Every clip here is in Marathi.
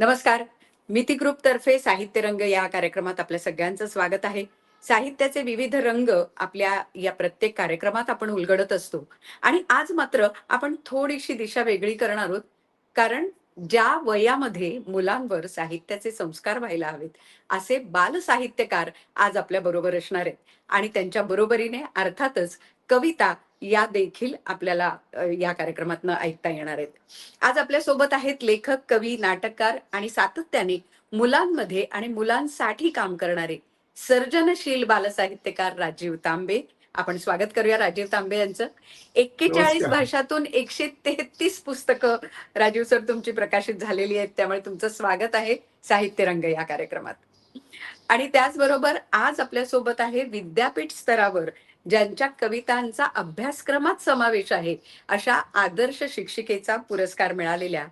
नमस्कार. मिती ग्रुप तर्फे साहित्य रंग या कार्यक्रमात आपल्या सगळ्यांचं स्वागत आहे. साहित्याचे विविध रंग आपल्या या प्रत्येक कार्यक्रमात आपण उलगडत असतो आणि आज मात्र आपण थोडीशी दिशा वेगळी करणार आहोत. कारण ज्या वयामध्ये मुलांवर साहित्याचे संस्कार व्हायला हवेत, असे बालसाहित्यकार आज आपल्या बरोबर असणार आहेत आणि त्यांच्या बरोबरीने अर्थातच कविता या देखील आपल्याला या कार्यक्रमातनं ऐकता येणार आहेत. आज आपल्यासोबत आहेत लेखक, कवी, नाटककार आणि सातत्याने मुलांमध्ये आणि मुलांसाठी काम करणारे सर्जनशील बालसाहित्यकार राजीव तांबे. आपण स्वागत करूया राजीव तांबे यांचं. 41 नमस्कार. भाषातून 133 पुस्तकं राजीव सर तुमची प्रकाशित झालेली आहेत. त्यामुळे तुमचं स्वागत आहे साहित्य रंग या कार्यक्रमात. आणि त्याचबरोबर आज आपल्यासोबत आहे विद्यापीठ स्तरावर ज्यांच्या कवितांचा अभ्यासक्रमात समावेश आहे, अशा आदर्श शिक्षिकेचा पुरस्कार मिळालेल्या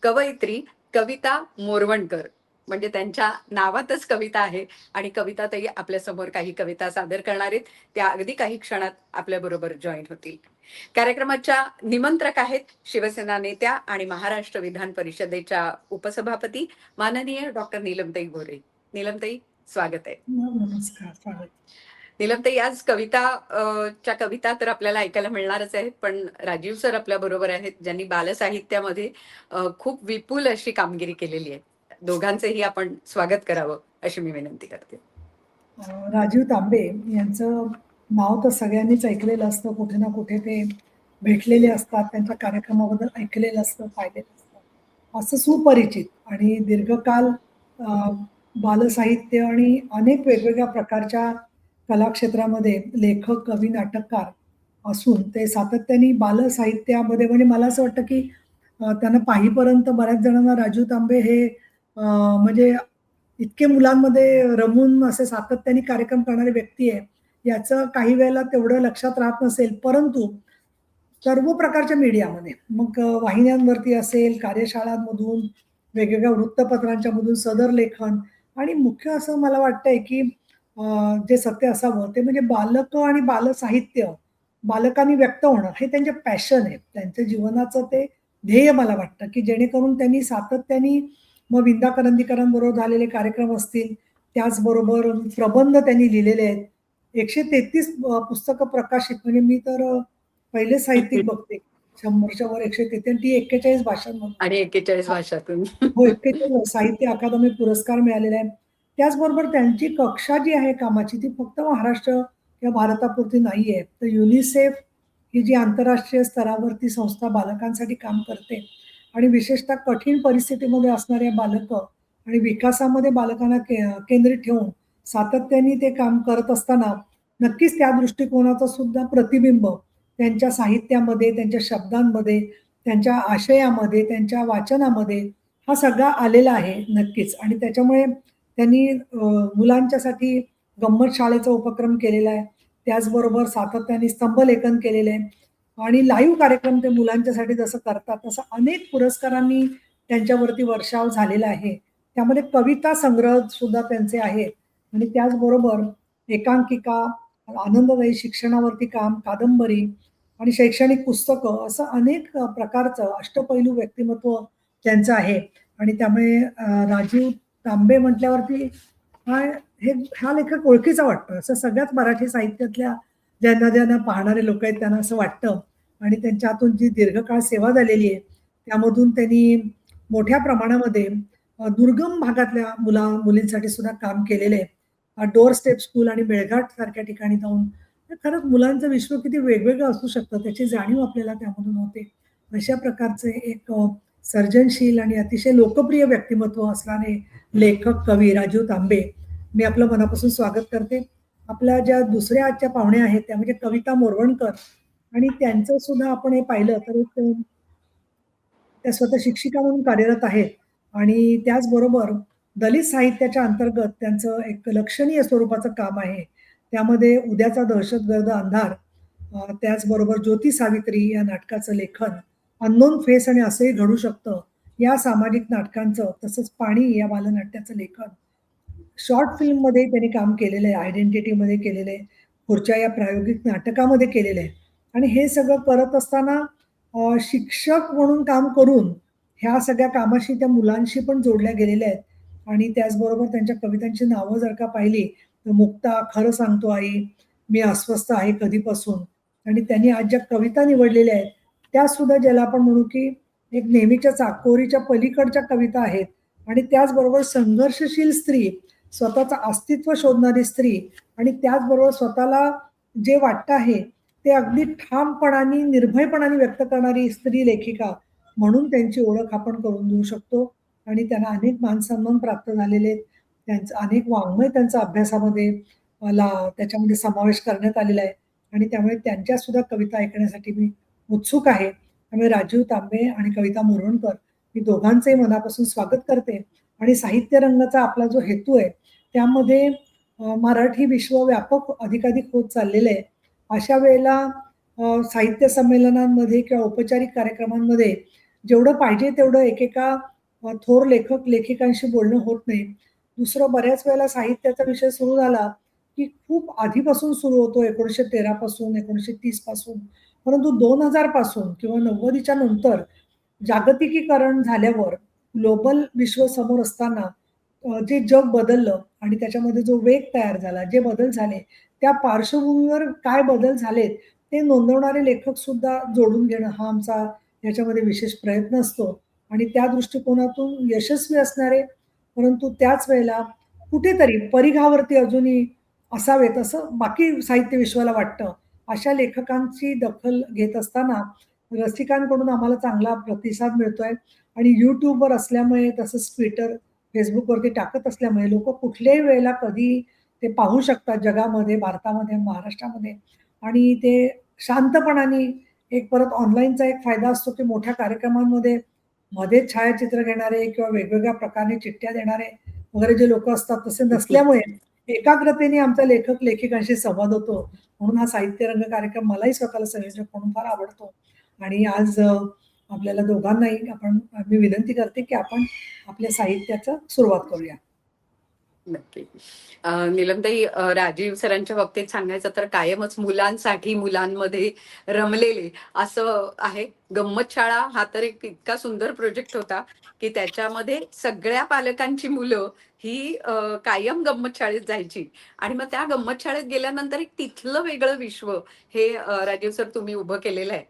कवयित्री कविता मोरवणकर. म्हणजे त्यांच्या नावातच कविता आहे आणि कविताताई आपल्यासमोर काही कविता सादर करणार आहेत. त्या अगदी काही क्षणात आपल्याबरोबर जॉईन होतील. कार्यक्रमाच्या निमंत्रक आहेत शिवसेना नेत्या आणि महाराष्ट्र विधान परिषदेच्या उपसभापती माननीय डॉक्टर नीलमताई गोरे. नीलमताई, स्वागत आहे. नमस्कार, स्वागत. नीलमताई, आज च्या कविता तर आपल्याला ऐकायला मिळणारच आहेत, पण राजीव सर आपल्या बरोबर आहेत, ज्यांनी बालसाहित्यामध्ये खूप विपुल अशी कामगिरी केलेली आहे. दोघांचेही आपण स्वागत करावं अशी मी विनंती करते. राजीव तांबे यांचं नाव तर सगळ्यांनीच ऐकलेलं असतं, कुठे ना कुठे ते भेटलेले असतात, त्यांच्या कार्यक्रमाबद्दल ऐकलेलं असतं, पाहिलेलं असतं. असं सुपरिचित आणि दीर्घकाल बालसाहित्य आणि अनेक वेगवेगळ्या प्रकारच्या कलाक्षेत्रामध्ये लेखक, कवी, नाटककार असून ते सातत्याने बालसाहित्यामध्ये म्हणजे मला असं वाटतं की त्यांना पाहीपर्यंत बऱ्याच जणांना राजीव तांबे हे म्हणजे इतके मुलांमध्ये रमून असे सातत्याने कार्यक्रम करणारी व्यक्ती आहे, याचं काही वेळेला तेवढं लक्षात राहत नसेल. परंतु सर्व प्रकारच्या मीडियामध्ये मग वाहिन्यांवरती असेल, कार्यशाळांमधून, वेगवेगळ्या वृत्तपत्रांच्या मधून सदर लेखन आणि मुख्य असं मला वाटतंय की जे सत्य असावं ते म्हणजे बालकं आणि बालसाहित्य, बालकांनी व्यक्त होणं हे त्यांचे पॅशन आहे. त्यांच्या जीवनाचं ते ध्येय मला वाटतं, की जेणेकरून त्यांनी सातत्याने मग विंदा करंदीकरांबरोबर झालेले कार्यक्रम असतील, त्याचबरोबर प्रबंध त्यांनी लिहिलेले आहेत. 133 पुस्तकं प्रकाशित म्हणजे मी तर पहिले साहित्यिक बघते. 100च्या वर 133 ती 41 भाषांमधून. आणि 41 भाषातून. हो, 41 साहित्य अकादमी पुरस्कार मिळालेला आहे. त्याचबरोबर त्यांची कक्षा जी आहे कामाची ती फक्त महाराष्ट्र किंवा भारतापुरती नाहीये. तर युनिसेफ ही जी आंतरराष्ट्रीय स्तरावरती संस्था बालकांसाठी काम करते आणि विशेषतः कठीण परिस्थितीमध्ये असणाऱ्या बालकं आणि विकासामध्ये बालकांना केंद्रित ठेवून सातत्याने ते काम करत असताना नक्कीच त्या दृष्टिकोनाचं सुद्धा प्रतिबिंब त्यांच्या साहित्यामध्ये, त्यांच्या शब्दांमध्ये, त्यांच्या आशयामध्ये, त्यांच्या वाचनामध्ये हा सगळा आलेला आहे नक्कीच. आणि त्याच्यामुळे त्यांनी मुलांच्यासाठी गंमत शाळेचा उपक्रम केलेला आहे. त्याचबरोबर सातत्याने स्तंभलेखन केलेलं आहे आणि लाईव्ह कार्यक्रम ते मुलांच्यासाठी जसं करतात, तसं अनेक पुरस्कारांनी त्यांच्यावरती वर्षाव झालेला आहे. त्यामध्ये कविता संग्रह सुद्धा त्यांचे आहेत आणि त्याचबरोबर एकांकिका, आनंददायी शिक्षणावरती काम, कादंबरी आणि शैक्षणिक पुस्तकं असं अनेक प्रकारचं अष्टपैलू व्यक्तिमत्व त्यांचं आहे. आणि त्यामुळे राजीव तांबे म्हटल्यावरती हा हा लेखक ओळखीचा वाटतो. असं सगळ्याच मराठी साहित्यातल्या ज्यांना ज्यांना पाहणारे लोक आहेत त्यांना असं वाटतं. आणि त्यांच्या हातून जी दीर्घकाळ सेवा झालेली आहे, त्यामधून त्यांनी मोठ्या प्रमाणामध्ये दुर्गम भागातल्या मुलींसाठी सुद्धा काम केलेलं आहे. डोअर स्टेप स्कूल आणि मेळघाट सारख्या ठिकाणी जाऊन खरंच मुलांचं विश्व किती वेगवेगळं असू शकतं त्याची जाणीव आपल्याला त्यामधून होते. अशा प्रकारचे एक सर्जनशील आणि अतिशय लोकप्रिय व्यक्तिमत्व असणारे लेखक, कवी राजीव तांबे, मी आपलं मनापासून स्वागत करते. आपल्या ज्या दुसऱ्या आजच्या पाहुण्या आहेत त्या म्हणजे कविता मोरवणकर आणि त्यांचं सुद्धा आपण हे पाहिलं तर एक त्या स्वतः शिक्षिका म्हणून कार्यरत आहेत आणि त्याचबरोबर दलित साहित्याच्या अंतर्गत त्यांचं एक लक्षणीय स्वरूपाचं काम आहे. त्यामध्ये उद्याचा दहशतगर्द अंधार, त्याचबरोबर ज्योती सावित्री या नाटकाचं लेखन, अननोन फेस आणि असंही घडू शकतं या सामाजिक नाटकांचं, तसंच पाणी या बालनाट्याचं लेखन, शॉर्ट फिल्ममध्ये त्यांनी काम केलेलं आहे, आयडेंटिटीमध्ये केलेलं आहे, पुढच्या या प्रायोगिक नाटकामध्ये केलेलं आहे. आणि हे सगळं करत असताना शिक्षक म्हणून काम करून ह्या सगळ्या कामाशी त्या मुलांशी पण जोडल्या गेलेल्या आहेत. आणि त्याचबरोबर त्यांच्या कवितांची नावं जर का पाहिली, तर मुक्ता, खरं सांगतो आई, मी अस्वस्थ आहे कधीपासून. आणि त्यांनी आज ज्या कविता निवडलेल्या आहेत, त्यासुद्धा ज्याला आपण म्हणू की एक नेहमीच्या चाकोरीच्या पलीकडच्या कविता आहेत. आणि त्याचबरोबर संघर्षशील स्त्री, स्वतःचं अस्तित्व शोधणारी स्त्री आणि त्याचबरोबर स्वतःला जे वाटतं आहे, ते अगदी ठामपणाने, निर्भयपणाने व्यक्त करणारी स्त्री लेखिका म्हणून त्यांची ओळख आपण करून देऊ शकतो. आणि त्यांना अनेक मानसन्मान प्राप्त झालेले आहेत. त्यांचं अनेक वाङ्मय त्यांचा अभ्यासामध्ये मला त्याच्यामध्ये समावेश करण्यात आलेला आहे. आणि त्यामुळे त्यांच्यासुद्धा कविता ऐकण्यासाठी मी उत्सुक आहे. त्यामुळे राजीव तांबे आणि कविता मोरणकर मी दोघांचंही मनापासून स्वागत करते. आणि साहित्य रंगाचा आपला जो हेतू आहे, त्यामध्ये मराठी विश्व व्यापक अधिकाधिक होत चाललेलं आहे. अशा वेळेला साहित्य संमेलनांमध्ये किंवा औपचारिक कार्यक्रमांमध्ये जेवढं पाहिजे तेवढं एकेका थोर लेखक, लेखिकांशी बोलणं होत नाही. दुसरं बऱ्याच वेळेला साहित्याचा विषय सुरू झाला, की खूप आधीपासून सुरू होतो 1913 पासून, 1930 पासून. परंतु 2000 पासून किंवा 90च्या नंतर जागतिकीकरण झाल्यावर ग्लोबल विश्व समोर असताना जे जग बदललं आणि त्याच्यामध्ये जो वेग तयार झाला, जे बदल झाले, त्या पार्श्वभूमीवर काय बदल झालेत, ते नोंदवणारे लेखकसुद्धा जोडून घेणं हा आमचा याच्यामध्ये विशेष प्रयत्न असतो. आणि त्या दृष्टिकोनातून यशस्वी असणारे, परंतु त्याच वेळेला कुठेतरी परिघावरती अजूनही असावेत असं बाकी साहित्य विश्वाला वाटतं. अशा लेखकांची दखल घेत असताना रसिकांकडून आम्हाला चांगला प्रतिसाद मिळतोय. आणि YouTubeवर असल्यामुळे तसंच Twitter, Facebookवरती टाकत असल्यामुळे लोकं कुठल्याही वेळेला कधीही ते पाहू शकतात जगामध्ये, भारतामध्ये, महाराष्ट्रामध्ये. आणि ते शांतपणाने एक परत ऑनलाईनचा एक फायदा असतो, की मोठ्या कार्यक्रमांमध्ये मध्येच छायाचित्र घेणारे किंवा वेगवेगळ्या प्रकारे चिठ्ठ्या देणारे वगैरे जे लोकं असतात, तसे नसल्यामुळे एकाग्रतेने आमचा लेखक-लेखिकांशी संवाद होतो. म्हणून हा साहित्य रंग कार्यक्रम मलाही स्वतःला संयोजक म्हणून फार आवडतो. आणि आज आपल्याला दोघांनाही मी विनंती करते, की आपण आपल्या साहित्याचं सुरुवात करूया. नक्की. नीलमताई, राजीव सरांच्या बाबतीत सांगायचं तर कायमच मुलांसाठी मुलांमध्ये रमलेले असं आहे. गंमत शाळा हा तर एक इतका सुंदर प्रोजेक्ट होता, की त्याच्यामध्ये सगळ्या पालकांची मुलं ही कायम गंमत शाळेत जायची आणि मग त्या गंमत शाळेत गेल्यानंतर एक तिथलं वेगळं विश्व हे राजीव सर तुम्ही उभं केलेलं आहे.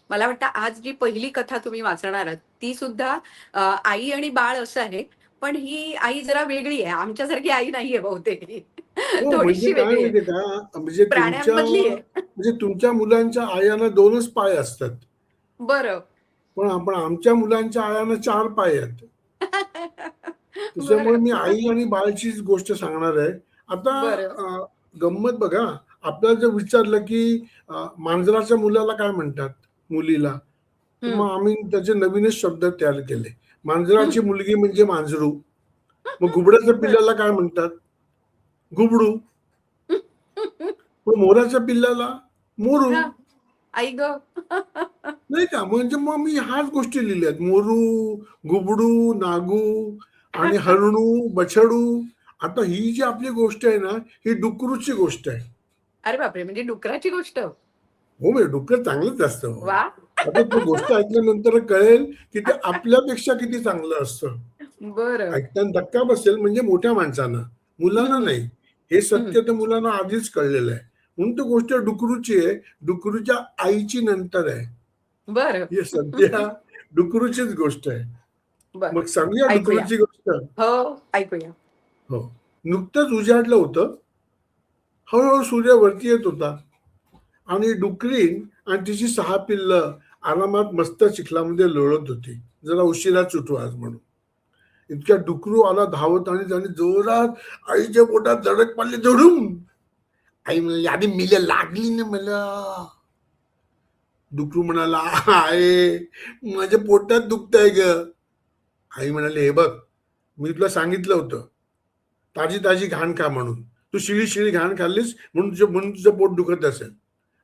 मला वाटतं आज जी पहिली कथा तुम्ही वाचणार आहात, ती सुद्धा आई आणि बाळ असं आहे. पण ही आई जरा वेगळी आहे. आमच्यासारखी आई नाहीये बहुतेक ही. हो, म्हणजे थोडीशी काय वेगळी आहे. माहितीये का, प्राण्यांमधली आहे. म्हणजे तुमच्या मुलांच्या आयांना 2च पाय असतात. बरं. पण आपण आमच्या मुलांच्या आयांना 4 पाय आहेत. त्याच्यामुळे बरं. मी आई आणि बाळचीच गोष्ट सांगणार आहे. आता बरं. गंमत बघा, आपल्याला जर विचारलं की मांजराच्या मुलाला काय म्हणतात, मुलीला, तर हं. मग आम्ही त्याचे नवीनच शब्द तयार केले. हं. मांजराची मुलगी म्हणजे मांजरू. मग घुबडाच्या बरं. पिल्लाला काय म्हणतात? घुबडू. मग मोराच्या पिल्लाला मोरू. हां. आई गं! नाही का? म्हणजे मग मी ह्याच गोष्टी लिहिल्यात. मोरू, घुबडू, नागू आणि हरणू, बछडू. आता ही जी आपली गोष्ट आहे ना, ही डुकरूची गोष्ट आहे. अरे बापरे! म्हणजे डुकराची गोष्ट? हो, म्हणजे डुक्कर चांगलंच असतं हो. वाह! आता ती गोष्ट ऐकल्यानंतर कळेल, की ते आपल्यापेक्षा किती चांगलं असतं. बरं. ऐकताना धक्का बसेल म्हणजे मोठ्या माणसांना, मुलांना हं. नाही. हे हं. सत्य तर मुलांना आधीच कळलेलं आहे. म्हणून ती गोष्ट डुकरूची आहे. डुकरूच्या आईची नंतर आहे. बरं. ही सध्या डुकरूचीच गोष्ट आहे. बरं. मग सांगूया ऐकूया. डुकरूची गोष्ट? हो, ऐकूया. हो. नुकतंच उजाडलं होतं. हळू-हळू सूर्य वरती येत होता आणि डुकरीण आणि तिची 6 पिल्लं आरामात मस्त चिखलामध्ये लोळत होती. जरा उशिराच उठू आज म्हणून. इतक्या डुकरू आला धावत आणि त्याने जोरात आईच्या पोटात धडक मारली, धडूम. आई म्हणाली, "अरे मेल्या, लागली ना मला." डुकरू म्हणाला, "आहे, माझ्या पोटात दुखतंय ग." आई म्हणाली, "हे बघ, मी तुला सांगितलं होतं, ताजी ताजी घाण खा म्हणून. तू शिळी शिळी घाण खाल्लीस म्हणून तुझं पोट दुखत असेल.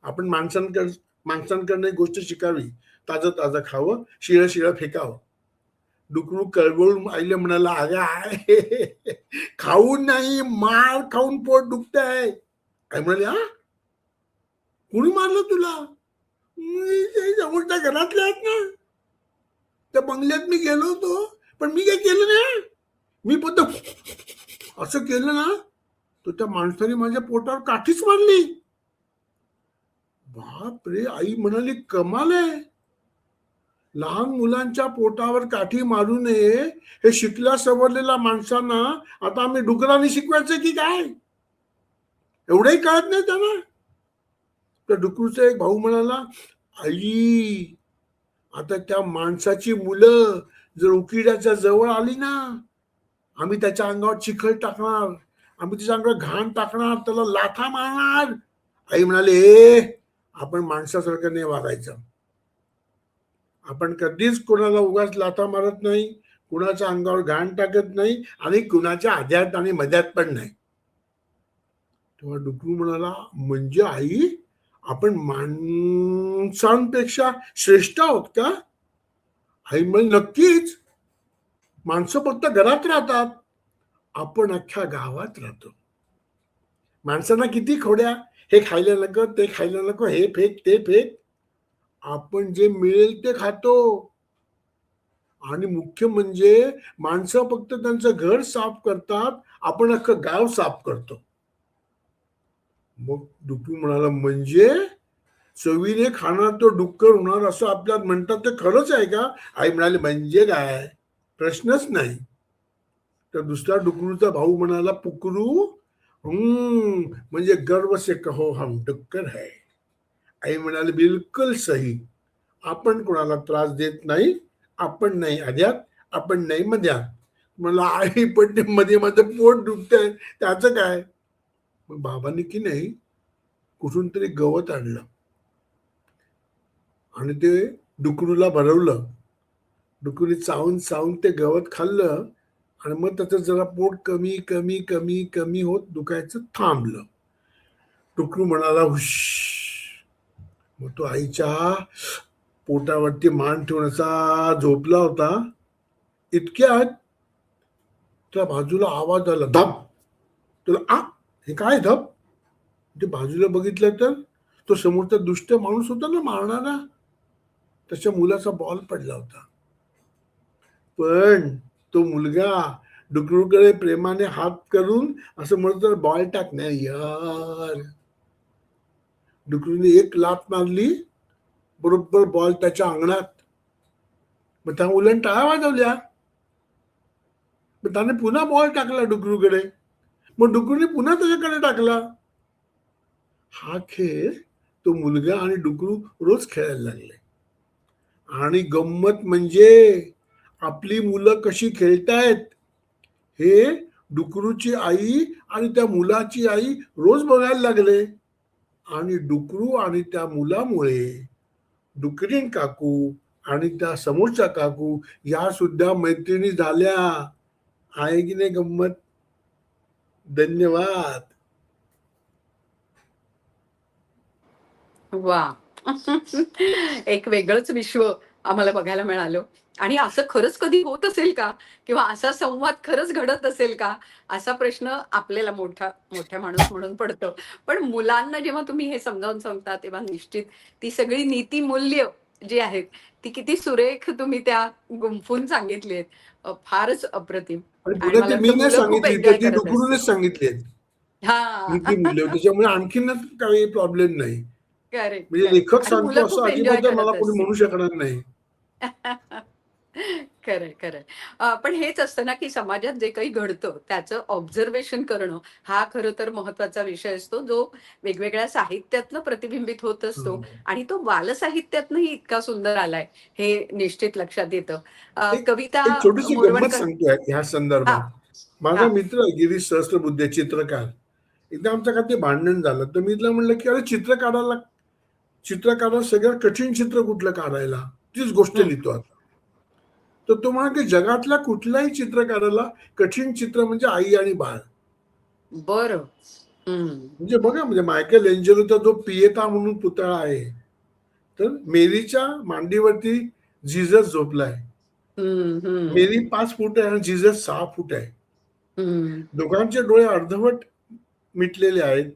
आपण माणसांकडनं एक गोष्ट शिकावी, ताजं ताजं खावं, शिळं शिळं फेकावं." डुकरू कळवळून आईला म्हणाला, "अगं आहे, खाऊन नाही, मार खाऊन पोट दुखतंय." आई म्हणाली, "हा, कोणी मारलं तुला?" "समोरच्या घरातले आहेत ना." त्या बंगल्यात मी गेलो होतो, पण मी काय केलं नाही. मी फक्त असं केलं ना, तर त्या माणसाने माझ्या पोटावर काठीच मारली. बाप रे, आई म्हणाली कमाल आहे. लहान मुलांच्या पोटावर काठी मारू नये हे शिकल्या सवरलेल्या माणसांना आता आम्ही डुकरांनी शिकवायचं की काय? एवढंही कळत नाही त्यांना. त्या डुकरूचा एक भाऊ म्हणाला, आई आता त्या माणसाची मुलं जर उकिड्याच्या जवळ आली ना, आम्ही त्याच्या अंगावर चिखल टाकणार, आम्ही त्याच्या अंगावर घाण टाकणार, त्याला लाथा मारणार. आई म्हणाले, आपण माणसासारखं नाही वागायचं. आपण कधीच कोणाला उगाच लाथा मारत नाही, कुणाच्या अंगावर घाण टाकत नाही आणि कुणाच्या आध्यात आणि मध्यात पण नाही. तेव्हा डुकरू म्हणाला, म्हणजे आई आपण माणसांपेक्षा श्रेष्ठ आहोत का? आई म्हणाली, नक्कीच. माणसं फक्त घरात राहतात, आपण अख्ख्या गावात राहतो. माणसांना किती खोड्या, हे खायला नको, ते खायला नको, हे फेक ते फेक. आपण जे मिळेल ते खातो. आणि मुख्य म्हणजे माणसं फक्त त्यांचं घर साफ करतात, आपण अख्खं गाव साफ करतो. मग डुकरू म्हणाला, म्हणजे चवीने खाणार तो डुक्कर होणार असं आपल्याला म्हणतात, ते खरंच आहे का? आई म्हणाली, म्हणजे काय, प्रश्नच नाही. तर दुसरा डुकरूचा भाऊ म्हणाला, पुकरू म्हणजे गर्व से कहो हम डुक्कर है. आई म्हणाली, बिलकुल सही. आपण कोणाला त्रास देत नाही, आपण नाही आध्यात, आपण नाही मध्यात. मला आई पण ते मध्ये मध्ये पोट दुखतंय, त्याचं काय? मग बाबांनी की नाही कुठून तरी गवत आणलं आणि ते डुकरूला भरवलं. डुकरूने चावून चावून ते गवत खाल्लं आणि मग त्याचं जरा पोट कमी कमी कमी कमी होत दुखायचं थांबलं. डुकरू म्हणाला, हुश. मग तो आईच्या पोटावरती मान ठेवून असा झोपला होता. इतक्यात त्या बाजूला आवाज आला, धप. तुला हे काय धप? ते बाजूला बघितलं तर तो समोरचा दुष्ट माणूस होता ना मारणारा, त्याच्या मुलाचा बॉल पडला होता. पण तो मुलगा डुकरूकडे प्रेमाने हात करून असं म्हणतो, बॉल टाक नाही यार. डुकरूने एक लात मारली, बरोबर बॉल त्याच्या अंगणात. मग त्या मुलाने टाळ्या वाजवल्या. मग त्याने पुन्हा बॉल टाकला डुकरूकडे. मग डुकरूने पुन्हा त्याच्याकडे टाकला. हा खेळ तो मुलगा आणि डुकरू रोज खेळायला लागले. आणि गंमत म्हणजे आपली मुलं कशी खेळतायत हे डुकरूची आई आणि त्या मुलाची आई रोज बघायला लागले. आणि डुकरू आणि त्या मुलामुळे डुकरीण काकू आणि त्या समोरच्या काकू या सुद्धा मैत्रिणी झाल्या. आहे की नाही गंमत? धन्यवाद. वा. एक वेगळंच विश्व आम्हाला बघायला मिळालं. आणि असं खरंच कधी होत असेल का? किंवा असा संवाद खरंच घडत असेल का? असा प्रश्न आपल्याला मोठ्या माणूस म्हणून पडतो. पण मुलांना जेव्हा तुम्ही हे समजावून सांगता, तेव्हा निश्चित ती सगळी नीतिमूल्य जी आहेत, ती किती सुरेख तुम्ही त्या गुंफून सांगितली आहेत. फारच अप्रतिम. आणि आणि पुन्हा मला ते मी वाटतं नाही मुलं खूप सांगितली, तर एन्जॉय ती करत असतील. डुकरूनच सांगितली आहेत हां. नीतिमूल्य. त्याच्यामुळे आणखीनच काही प्रॉब्लेम नाही. करेक्ट, म्हणजे करेक्ट. लेखक आणि सांगतो मुलं असं खूप एन्जॉय अजिबात मला करत कोणी असतील. म्हणू शकणार नाही. खरंय, खरंय. पण हेच असतं ना, की समाजात जे काही घडतं त्याचं ऑब्झर्वेशन करणं हा खरं तर महत्वाचा विषय असतो, जो वेगवेगळ्या साहित्यातनं प्रतिबिंबित होत असतो हो. आणि तो बालसाहित्यातनंही इतका सुंदर आलाय, हे निश्चित लक्षात येतं. एक कविता एक छोटीशी गंमत मोरवणकर. सांगतोय ह्या हां, संदर्भात. माझा हां. मित्र गिरीश सहस्त्रबुद्धे चित्रकार, एकदा आमच्या खाते भांडण झालं, तर मी तिला म्हणलं की अरे चित्र काढायला सगळ्यात कठीण चित्र कुठलं काढायला, तीच गोष्ट हं. लिहितो आता. तर तो म्हणा की जगातल्या कुठल्याही चित्र काढायला कठीण चित्र म्हणजे आई आणि बाळ. बरं. हं. म्हणजे बघा, म्हणजे मायकेल एंजेलोचा जो पिएटा म्हणून पुतळा आहे, तर मेरीच्या मांडीवरती जीजस झोपलाय. हं, हं. मेरी 5 फूट आहे आणि जीजस 6 फूट आहे. हं. दोघांचे डोळे अर्धवट मिटलेले आहेत,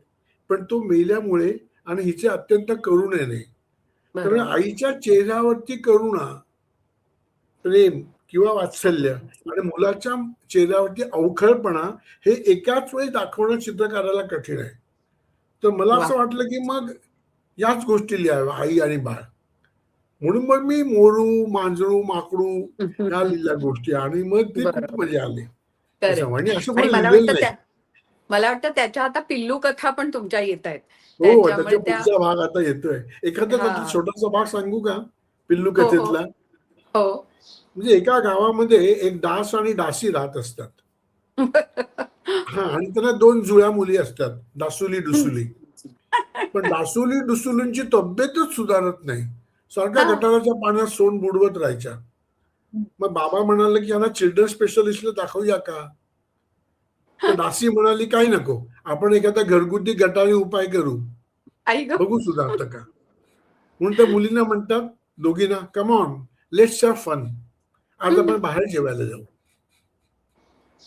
पण तो मेल्यामुळे आणि हिचे अत्यंत करुणेने. कारण बरोबर. आईच्या चेहऱ्यावरती करुणा प्रेम किंवा वात्सल्य आणि मुलाच्या चेहऱ्यावरती अवखळपणा हे एकाच वेळी दाखवणं चित्रकाराला कठीण आहे. तर मला वा. असं वाटलं की मग याच गोष्टी लिहाव्या, आई आणि बाळ. म्हणून मग मी मोरू, मांजरू, माकडू ह्या लिहिल्या गोष्टी आणि मग ते खूप बरोबर. मजा आली. करेक्ट. त्याच्यामुळे असं आणि कोणी लिहिलेलं नाही. मला वाटतं त्याच्या आता पिल्लू कथा पण तुमच्या येत आहेत. हो, त्याच्यामुळे त्याच्या त्या पुढचा भाग आता येतोय. एखादा हा. त्यातला छोटासा भाग सांगू का? पिल्लू हो हो कथेतला? हो. म्हणजे एका गावामध्ये एक दास आणि दासी राहत असतात. आणि त्यांना 2 जुळ्या मुली असतात, दासुली-डुसुली. पण दासुली-डुसुलींची तब्येतच सुधारत नाही. सारख्या हा. गटाराच्या पाण्यात सोंड बुडवत राहायच्या. मग बाबा म्हणाले, की "यांना चिल्ड्रन स्पेशलिस्टला दाखवूया का?" तर दासी म्हणाली, "काही नको. आपण एखादा घरगुती गटारी उपाय करू. आई ग. बघू सुधारतं का?" म्हणून त्या मुलींना म्हणतात दोघींना, "come on, let's have fun. आज आपण बाहेर जेवायला जाऊ."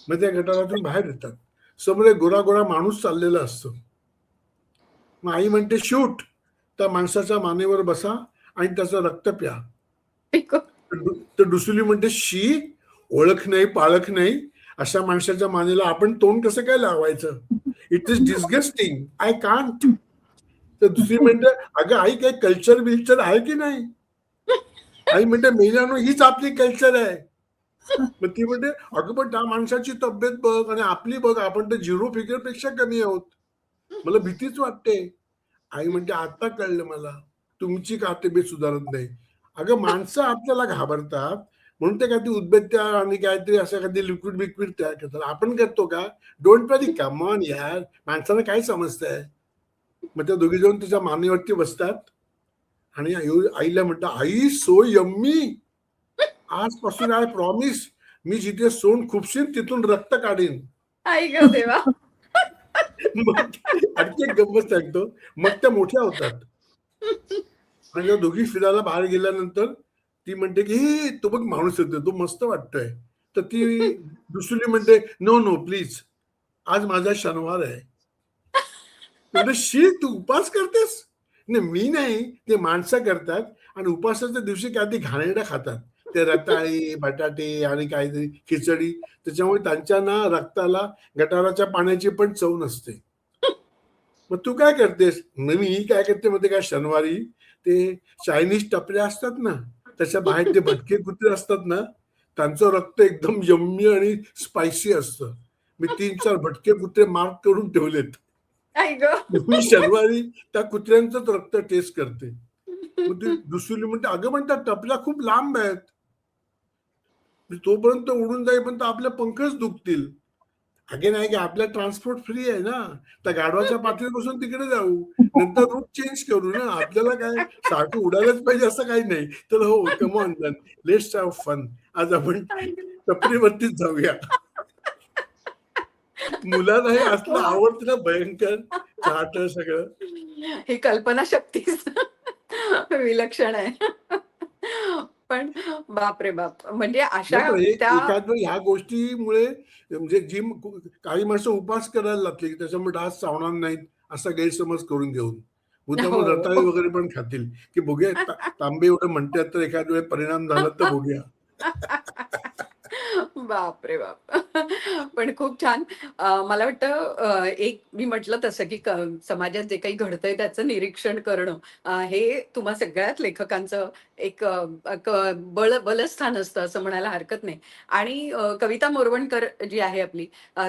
मग त्या गटारातून बाहेर येतात. समोर एक गोरा-गोरा माणूस चाललेला असतो. मग आई म्हणते, "शूट." त्या माणसाच्या मानेवर बसा आणि त्याचं रक्त प्या. आई ग. तर डुसुली म्हणते, "शी, ओळख नाही, पाळख नाही. अशा माणसाच्या मानेला आपण तोंड कसं काय लावायचं? It is disgusting. I can't." तर दुसरी म्हणते, "अगं आई, काही कल्चर-बिल्चर आहे की नाही?" आई म्हणते, "मेल्यानो, हीच आपली कल्चर आहे." मग ती म्हणते, "अगं पण त्या माणसाची तब्येत बघ आणि आपली बघ, आपण तर 0 फिगरपेक्षा कमी आहोत. मला भीतीच वाटते." आई म्हणते, "आता कळलं मला. तुमची का तब्येत सुधारत नाही." अगं माणसं आपल्याला घाबरतात म्हणून ते काहीतरी उदबत्त्या आणि काहीतरी असं काहीतरी लिक्विड बिक्विड तयार करतात. आपण करतो का? डोंट वरी, कम ऑन यार. माणसाला काय समजतंय? मग त्या दोघी जण तिच्या मानेवरती बसतात आणि आईला म्हणतात, "आई, सो यम्मी. आजपासून आय प्रॉमिस, मी जिथे सोंड खुपशीन तिथून रक्त काढीन." आई ग देवा. मग आणखी एक गंमत सांगतो. मग त्या मोठ्या होतात आणि त्या दोघी फिरायला बाहेर गेल्यानंतर ती म्हणते की, "हे तो बघ माणूस येतोय, तो मस्त वाटतोय." तर ती दुसरी म्हणते, "नो, नो, प्लीज. आज माझा शनिवार आहे." म्हणजे शी, तू उपास करतेस? नाही, मी नाही, ते माणसं करतात आणि उपासाच्या दिवशी काहीतरी घाणेरडं खातात. ते रताळी, बटाटे आणि काहीतरी खिचडी. त्याच्यामुळे त्यांच्या ना रक्ताला गटाराच्या पाण्याची पण चव नसते. मग तू काय करतेस? मग मी काय करते माहिती काय, शनिवारी ते चायनीज टपऱ्या असतात ना, त्याच्या बाहेर ते भटके कुत्रे असतात ना, त्यांचं रक्त एकदम यम्मी आणि स्पायसी असतं. मी 3-4 भटके कुत्रे मार्क करून ठेवलेत. आई ग. मी शनिवारी त्या कुत्र्यांचंच रक्त टेस्ट करते. मग ती दुसरी म्हणते, "अगं पण त्या टपऱ्या खूप लांब आहेत. तोपर्यंत उडून जाईपर्यंत आपले पंखच दुखतील." अगे नाही, की आपला ट्रान्सपोर्ट फ्री आहे ना. त्या गाढवाच्या पाठीवर बसून तिकडे जाऊ. नंतर रूट चेंज करू ना. आपल्याला काय सारखं उडायलाच पाहिजे असं काही नाही. तर हो, come on then. Let's have fun. आज आपण आई ग. टपरीवरतीच जाऊया. मुलांना हे असलं वा. आवडतं ना भयंकर. चाहतं सगळं. ही कल्पनाशक्तीच विलक्षण आहे. पण बाप रे बाप! म्हणजे नाही अशा पण त्या एखाद वेळी ह्या गोष्टीमुळे म्हणजे काही माणसं उपास करायला लागली, की त्याच्यामुळे डास चावणार नाहीत, असा गैरसमज करून घेऊन. मुद्दामून रताळी हो. वगैरे पण खातील, की बघूया तांबे एवढं म्हणतात तर एखाद वेळी परिणाम झाला तर बघूया. बाप रे बाप! पण खूप छान. मला वाटतं एक मी म्हटलं तसं की समाजात जे काही घडतंय त्याचं निरीक्षण करणं हे तुम्हा सगळ्याच लेखकांचं एक बलस्थान असतं असं म्हणायला हरकत नाही. आणि कविता मोरवणकर जी आहे आपली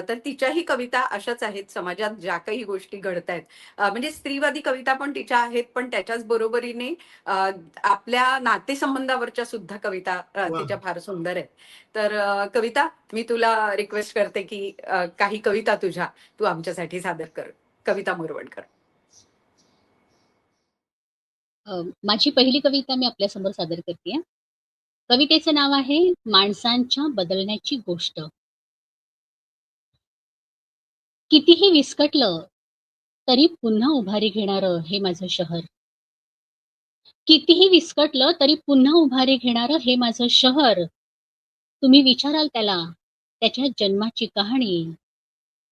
तर तिच्याही कविता अशाच आहेत. समाजात ज्या काही गोष्टी घडतायत म्हणजे स्त्रीवादी कविता पण तिच्या आहेत, पण त्याच्याच बरोबरीने आपल्या नातेसंबंधावरच्या सुद्धा कविता वा. तिच्या फार सुंदर आहेत. तर कविता, मी तुला रिक्वेस्ट करते की काही कविता तुझ्या तू आमच्यासाठी सादर कर. कविता मोरवणकर. माझी पहिली कविता मी आपल्यासमोर सादर करते. कवितेचं नाव आहे माणसांच्या बदलण्याची गोष्ट. कितीही विस्कटलं तरी पुन्हा उभारी घेणारं हे माझं शहर. कितीही विस्कटलं तरी पुन्हा उभारी घेणारं हे माझं शहर. तुम्ही विचाराल त्याला त्याच्या जन्माची कहाणी,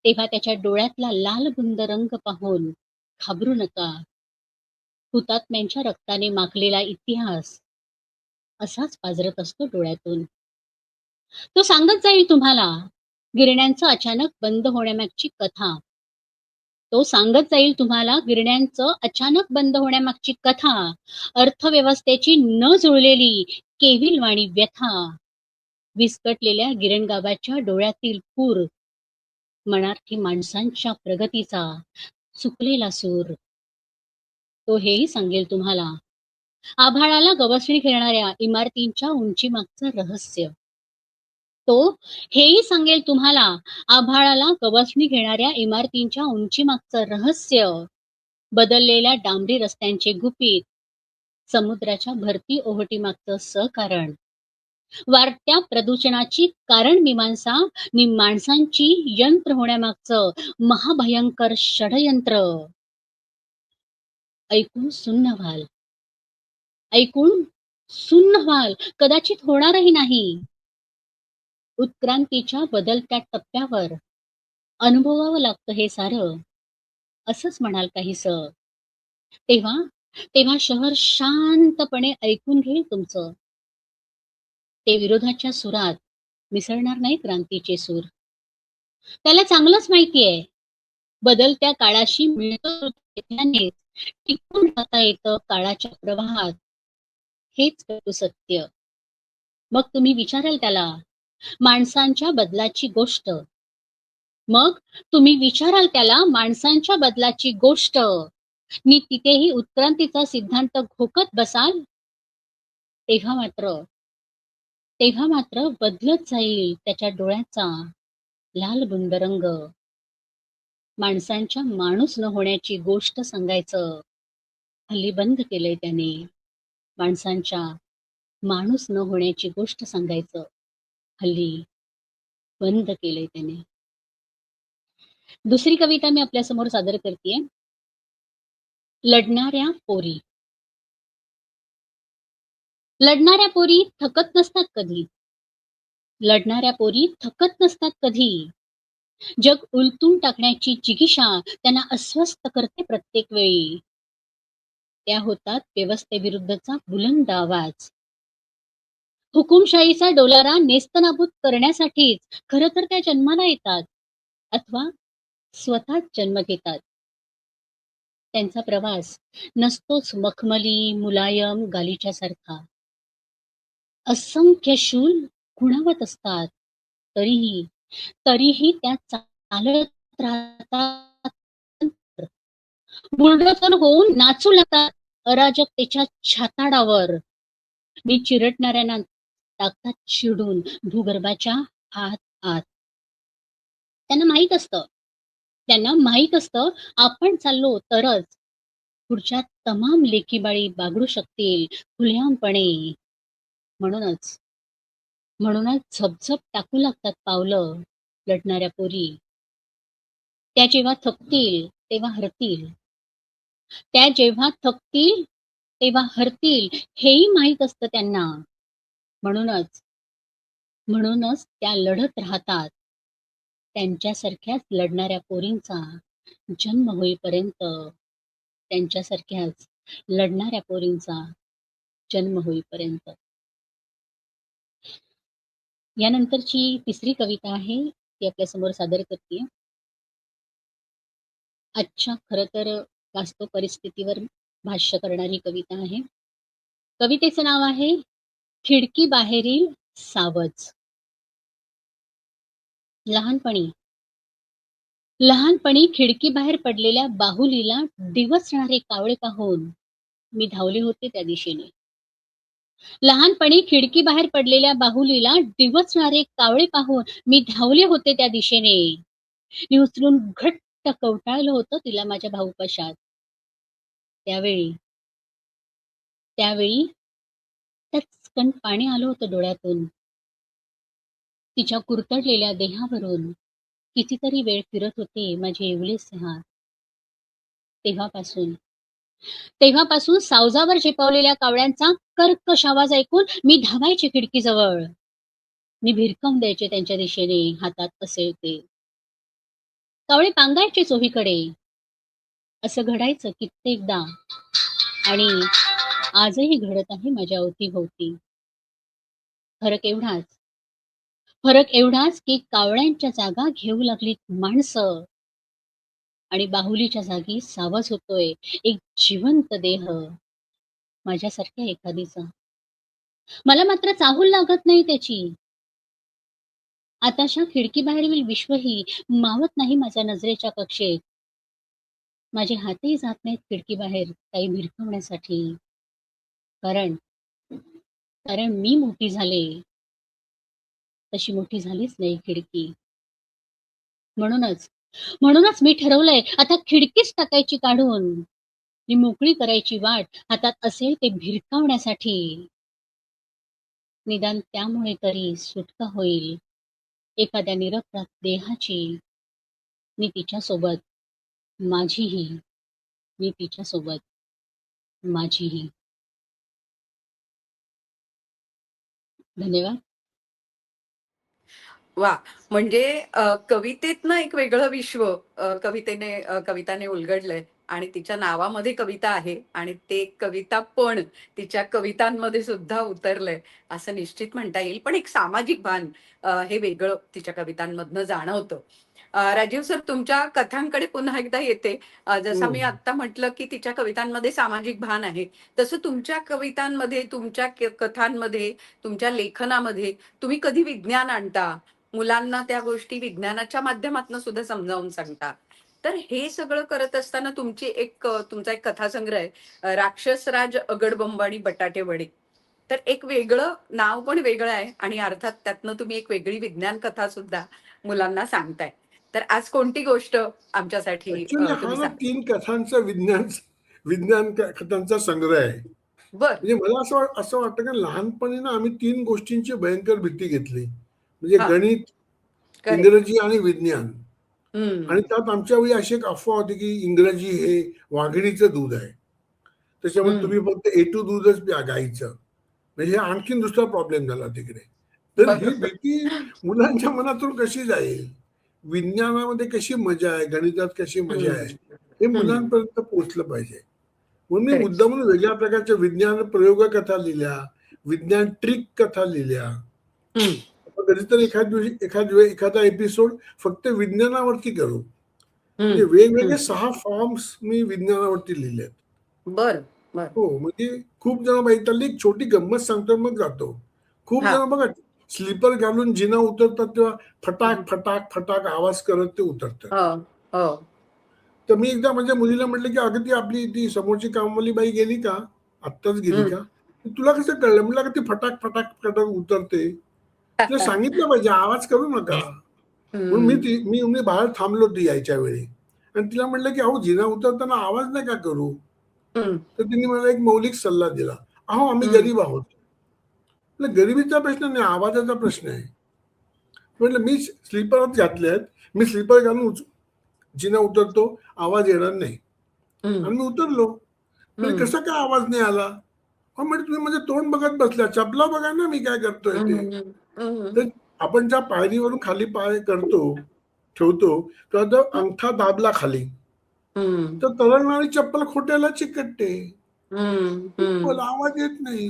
तेव्हा त्याच्या डोळ्यातला लालबुंद रंग पाहून घाबरू नका. हुतात्म्यांच्या रक्ताने माखलेला इतिहास असाच पाझरत असतो डोळ्यातून. तो सांगत जाईल तुम्हाला गिरण्यांचं अचानक बंद होण्यामागची कथा. तो सांगत जाईल तुम्हाला गिरण्यांचं अचानक बंद होण्यामागची कथा, अर्थव्यवस्थेची न जुळलेली केविलवाणी व्यथा, विस्कटलेल्या गिरणगावाच्या डोळ्यातील पूर, मनार्थी माणसांच्या प्रगतीचा चुकलेला सूर. तो हेही सांगेल तुम्हाला आभाळाला गवसणी घेणाऱ्या इमारतींच्या उंचीमागचं रहस्य. तो हेही सांगेल तुम्हाला आभाळाला गवसणी घेणाऱ्या इमारतींच्या उंचीमागचं रहस्य, बदललेल्या डांबरी रस्त्यांचे गुपित, समुद्राच्या भरती ओहोटीमागचं सहकारण, वाढत्या प्रदूषणाची कारण मीमांसा नि माणसांची यंत्र होण्यामागचं महाभयंकर षडयंत्र. ऐकून सुन्न व्हाल, ऐकून सुन्न व्हाल, कदाचित होणारही नाही. उत्क्रांतीच्या बदलत्या टप्प्यावर अनुभवावं लागतं हे सारं, असंच म्हणाल काहीसं. तेव्हा तेव्हा शहर शांतपणे ऐकून घेईल तुमचं. ते विरोधाच्या सुरात मिसळणार नाही क्रांतीचे सूर. त्याला चांगलंच माहितीये बदलत्या काळाशी मिळतं घेतल्यानेच टिकून राहता येतं काळाच्या प्रवाहात. हेच कटू सत्य. मग तुम्ही विचाराल त्याला माणसांच्या बदलाची गोष्ट. मग तुम्ही विचाराल त्याला माणसांच्या बदलाची गोष्ट, नि तिथेही उत्क्रांतीचा सिद्धांत घोकत बसाल. तेव्हा मात्र बदलत जाईल त्याच्या डोळ्याचा लाल बुंद रंग. माणसांच्या माणूस न होण्याची गोष्ट सांगायचं हल्ली बंद केलंय त्याने. माणसांच्या माणूस न होण्याची गोष्ट सांगायचं हल्ली बंद केलंय त्याने. दुसरी कविता मी आपल्या समोर सादर करतेय. लढणाऱ्या पोरी. लढणाऱ्या पोरी थकत नसतात कधी. लढणाऱ्या पोरी थकत नसतात कधी. जग उलटून टाकण्याची जिगीषा त्यांना अस्वस्थ करते प्रत्येक वेळी. त्या होतात व्यवस्थेविरुद्धचा बुलंद आवाज. हुकुमशाहीचा डोलारा नेस्तनाबूत करण्यासाठीच खरं तर त्या जन्माला येतात अथवा स्वतःच जन्म घेतात. त्यांचा प्रवास नसतोच मखमली मुलायम गालिच्या सारखा. असंख्य शूल खुणावत असतात. तरीही त्या चालत राहतात. बुलडोझर होऊन नाचू लागतात अराजकतेच्या छाताडावर. मी चिरटणाऱ्यांना टाकतात चिडून भूगर्भाच्या आत आत. त्यांना माहित असतं आपण चाललो तरच पुढच्या तमाम लेकीबाळी बागडू शकतील खुलेआमपणे. म्हणूनच झपझप टाकू लागतात पावलं लढणाऱ्या पोरी. त्या जेव्हा थकतील तेव्हा हरतील. त्या जेव्हा थकतील तेव्हा हरतील हेही माहीत असतं त्यांना. म्हणूनच त्या लढत राहतात. त्यांच्यासारख्याच लढणाऱ्या पोरींचा जन्म होईपर्यंत. त्यांच्यासारख्याच लढणाऱ्या पोरींचा जन्म होईपर्यंत. यानंतरची तिसरी कविता आहे ती आपल्यासमोर सादर करते. आजच्या खरं तर वास्तव परिस्थितीवर भाष्य करणारी कविता आहे. कवितेचं नाव आहे खिडकी बाहेरील सावज. लहानपणी खिडकीबाहेर पडलेल्या बाहुलीला डिवचणारे कावळे पाहून मी धावले होते त्या दिशेने. लहानपणी खिडकीबाहेर पडलेल्या बाहुलीला डिवचणारे कावळे पाहून मी धावले होते त्या दिशेने. मी उचलून घट्ट कवटाळलं होतं तिला माझ्या भाऊपाशात. त्यावेळी टचकन पाणी आलं होतं डोळ्यातून. तिच्या कुरतडलेल्या देहावरून कितीतरी वेळ फिरत होते माझे एवढेसे हात. तेव्हापासून सावजावर झेपावलेल्या कावळ्यांचा कर्कश आवाज ऐकून मी धावायचे खिडकीजवळ. मी भिरकावून द्यायचे त्यांच्या दिशेने हातात असेल ते. कावळे पांगायचे चोहीकडे. असं घडायचं कित्येकदा आणि आजही घडत आहे माझ्या अवतीभोवती. फरक एवढाच की कावळ्यांच्या जागा घेऊ लागलीत माणसं आणि बाहुलीच्या जागी सावज होतोय एक जिवंत देह माझ्यासारख्या एखादीचा. मला मात्र चाहूल लागत नाही त्याची. आताशा खिडकीबाहेरील विश्वही मावत नाही माझ्या नजरेच्या कक्षेत. माझे हातही जात नाहीत खिडकीबाहेर काही भिरकवण्यासाठी. कारण कारण मी मोठी झाले तशी मोठी झालीच नाही खिडकी. म्हणूनच मी ठरवलंय आता खिडकीच टाकायची काढून. ती मोकळी करायची वाट हातात असेल ते भिरकावण्यासाठी. निदान त्यामुळे तरी सुटका होईल एखाद्या निरपराध देहाची. मी तिच्यासोबत माझीही. मी तिच्यासोबत माझीही. धन्यवाद. वा, म्हणजे कवितेतनं एक वेगळं विश्व कविताने उलगडलंय आणि तिच्या नावामध्ये कविता आहे आणि ते कविता पण तिच्या कवितांमध्ये सुद्धा उतरलंय असं निश्चित म्हणता येईल. पण एक सामाजिक भान हे वेगळं तिच्या कवितांमधनं जाणवतं. राजीव सर, तुमच्या कथांकडे पुन्हा एकदा येते. जसं मी आता म्हटलं की तिच्या कवितांमध्ये सामाजिक भान आहे, तसं तुमच्या कवितांमध्ये, तुमच्या कथांमध्ये, तुमच्या लेखनामध्ये तुम्ही कधी विज्ञान आणता, मुलांना त्या गोष्टी विज्ञानाच्या माध्यमातून सुद्धा समजावून सांगता. तर हे सगळं करत असताना तुमचा एक कथासंग्रह आहे, राक्षसराज अगडबंब आणि बटाटे वडे. तर एक वेगळं नाव पण वेगळं आहे आणि अर्थात त्यातनं तुम्ही एक वेगळी विज्ञान कथा सुद्धा मुलांना सांगताय. तर आज कोणती गोष्ट आमच्यासाठी ऍक्च्युली हा तुम्ही ना सांग. 3 कथांचा विज्ञान कथांचा संग्रह आहे. बर. म्हणजे मला असं वाटतं की लहानपणी ना आम्ही 3 गोष्टींची भयंकर भीती घेतली. म्हणजे हा. गणित, करेक्ट. इंग्रजी आणि विज्ञान. आणि त्यात आमच्या वेळी अशी एक अफवा होती की इंग्रजी हे वाघिणीचं दूध आहे. त्याच्यामुळे तुम्ही फक्त A2 दूधच प्या गाईचं. म्हणजे आणखीन दुसरा प्रॉब्लेम झाला तिकडे. तर ही बरोबर. भीती मुलांच्या मनातून कशी जाईल? विज्ञानामध्ये कशी मजा आहे, गणितात कशी मजा आहे, हे मुलांपर्यंत पोहोचलं पाहिजे. म्हणून मी करेक्ट. मुद्दामून वेगळ्या प्रकारच्या विज्ञान प्रयोग कथा लिहिल्या, विज्ञान ट्रिक कथा लिहिल्या. कधीतरी एखादा एपिसोड फक्त विज्ञानावरती करू. म्हणजे वेगवेगळे 6 फॉर्म्स मी विज्ञानावरती लिहिलेत. बर बर. हो, म्हणजे खूप जण त्यातली एक छोटी गंमत सांगतो मग जातो. खूप हा. जण बघा स्लीपर घालून जिना उतरतात तेव्हा फटाक फटाक फटाक आवाज करत ते उतरतात. हो हो. तर मी एकदा माझ्या मुलीला म्हटलं की अगं ती समोरची कामवाली बाई गेली का? आत्ताच गेली का? तुला कसं कळलं? म्हटलं ती फटाक फटाक फटाक उतरते. तिला सांगितलं पाहिजे आवाज करू नका. म्हणून मी बाहेर थांबलो ती यायच्या वेळी आणि तिला म्हटलं की अहो जिना उतरताना आवाज नाही का करू? तर तिने मला एक मौलिक सल्ला दिला. अहो आम्ही गरीब आहोत. गरिबीचा प्रश्न नाही, आवाजाचा प्रश्न आहे. म्हटलं मी स्लीपरच घातले आहेत, मी स्लीपर घालून जिना उतरतो, आवाज येणार नाही. आणि मी उतरलो. म्हणजे कसा काय आवाज नाही आला? म्हणजे तुम्ही म्हणजे तोंड बघत बसल्या, चपला बघा ना मी काय करतोय ते. तर आपण ज्या पायरीवरून खाली पाय ठेवतो तर अंगठा दाबला खाली तर तरंगणारी चप्पल खोट्याला चिकटते. मला आवाज येत नाही.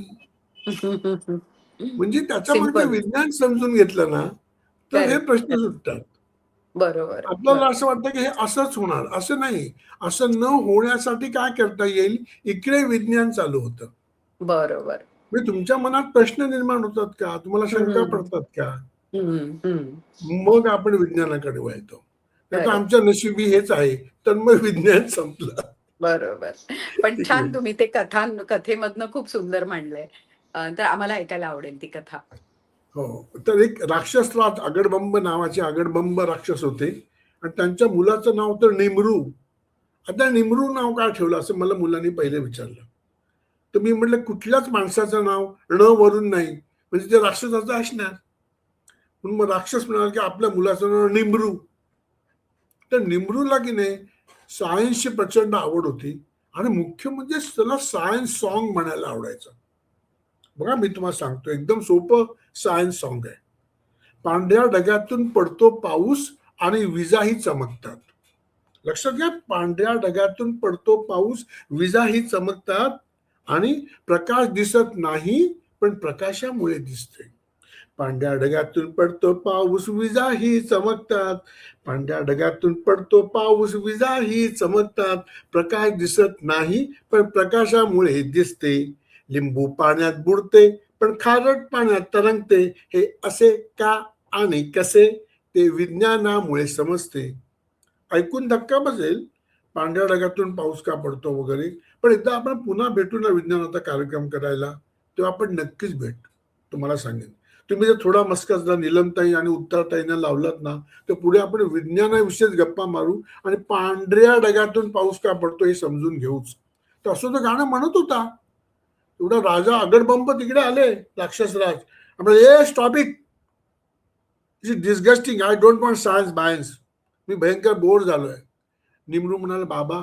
म्हणजे त्याच्या मागे सिंपल. विज्ञान समजून घेतलं ना तर हे प्रश्न सुटतात. बरोबर. आपल्याला असं वाटतं की हे असंच होणार, असं नाही. असं न होण्यासाठी काय करता येईल इकडे विज्ञान चालू होतं. बरोबर. म्हणजे तुमच्या मनात प्रश्न निर्माण होतात का, तुम्हाला शंका पडतात का, मग आपण विज्ञानाकडे वळतो. तर आमच्या नशिबी हेच आहे तर मग विज्ञान संपलं. बरोबर. पण छान तुम्ही ते कथेमधनं खूप सुंदर मांडलंय. तर आम्हाला ऐकायला आवडेल ती कथा. हो, तर एक राक्षसराज अगडबंब नावाचे अगडबंब राक्षस होते आणि त्यांच्या मुलाचं नाव तर निमरू. आता निमरू नाव काय ठेवलं असं मला मुलांनी पहिले विचारलं. तर मी म्हटलं कुठल्याच माणसाचं नाव ण वरून नाही, म्हणजे ते राक्षसाचं असणार. म्हणून मग राक्षस म्हणाला की आपल्या मुलाचं नाव निमरू. तर निमरूला की नाही सायन्सची प्रचंड आवड होती आणि मुख्य म्हणजे त्याला सायन्स सॉन्ग म्हणायला आवडायचं. बघा मी तुम्हाला सांगतो एकदम सोपं सायन्स सॉन्ग आहे. पांढऱ्या ढगातून पडतो पाऊस आणि विजाही चमकतात. लक्षात घ्या, पांढऱ्या ढगातून पडतो पाऊस, विजाही चमकतात आणि प्रकाश दिसत नाही पण प्रकाशामुळे दिसते. पांढऱ्या ढगातून पडतो पाऊस विजाही चमकतात, पांढऱ्या ढगातून पडतो पाऊस विजाही चमकतात, प्रकाश दिसत नाही पण प्रकाशामुळे दिसते, लिंबू पाण्यात बुडते पण खारट पाण्यात तरंगते, हे असे का आणि कसे ते विज्ञानामुळे समजते. ऐकून धक्का बसेल, पांढऱ्या ढगातून पाऊस का पडतो वगैरे, पण एकदा आपण पुन्हा भेटू ना विज्ञानाचा कार्यक्रम करायला, तेव्हा आपण नक्कीच भेट. तुम्हाला सांगेन, तुम्ही जर थोडा मस्कच जर नीलमताई आणि उत्तरताईंना लावलात ना, तर पुढे आपण विज्ञानाविषयीच गप्पा मारू आणि पांढऱ्या ढगातून पाऊस का पडतो हे समजून घेऊच. तर असं तर गाणं म्हणत होता. एवढा राजा अगडबंब तिकडे आले, राक्षसराज. ए stop it, is disgusting, I don't want science बायन्स. मी भयंकर बोर झालोय. निमरू म्हणाले, बाबा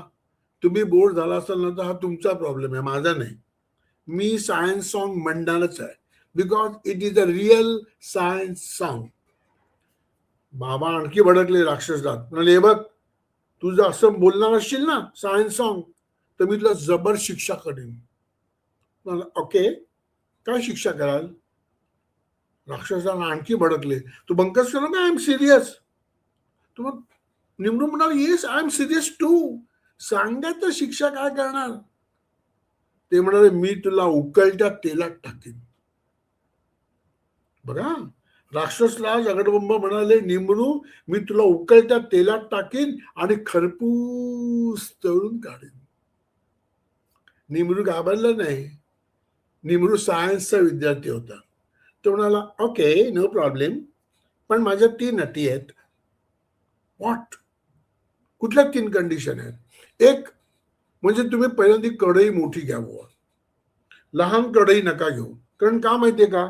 तुम्ही बोर झाला असाल ना तर हा तुमचा प्रॉब्लेम आहे, माझा नाही. मी सायन्स सॉन्ग म्हणणारच आहे, because it is a real science song. बाबा आणखी भडकले राक्षसराज. म्हणाले, हे बघ, तू जर असं बोलणार असशील ना सायन्स सॉन्ग तर मी तुला जबर शिक्षा करेन. ओके, काय शिक्षा कराल? राक्षसराज आणखी भडकले. तू बंकस कर ना, आय एम सिरियस. तू निमरू म्हणाले, yes I am serious too. सांगा तर शिक्षा काय करणार? ते म्हणाले, मी तुला उकळत्या तेलात टाकेन. बघा, राक्षसराज अगडबंब म्हणाले, निमरू मी तुला उकळत्या तेलात टाकेन आणि खरपूस तळून काढेन. निमरू घाबरला नाही. निमरू सायन्सचा विद्यार्थी होता. तो म्हणाला, ओके नो प्रॉब्लेम, पण माझ्या 3 अटी आहेत. व्हॉट? कुठल्या 3 कंडिशन आहेत? एक म्हणजे तुम्ही पहिल्यांदा कढई मोठी घ्यावं, लहान कढई नका घेऊ. कारण का माहितीये का,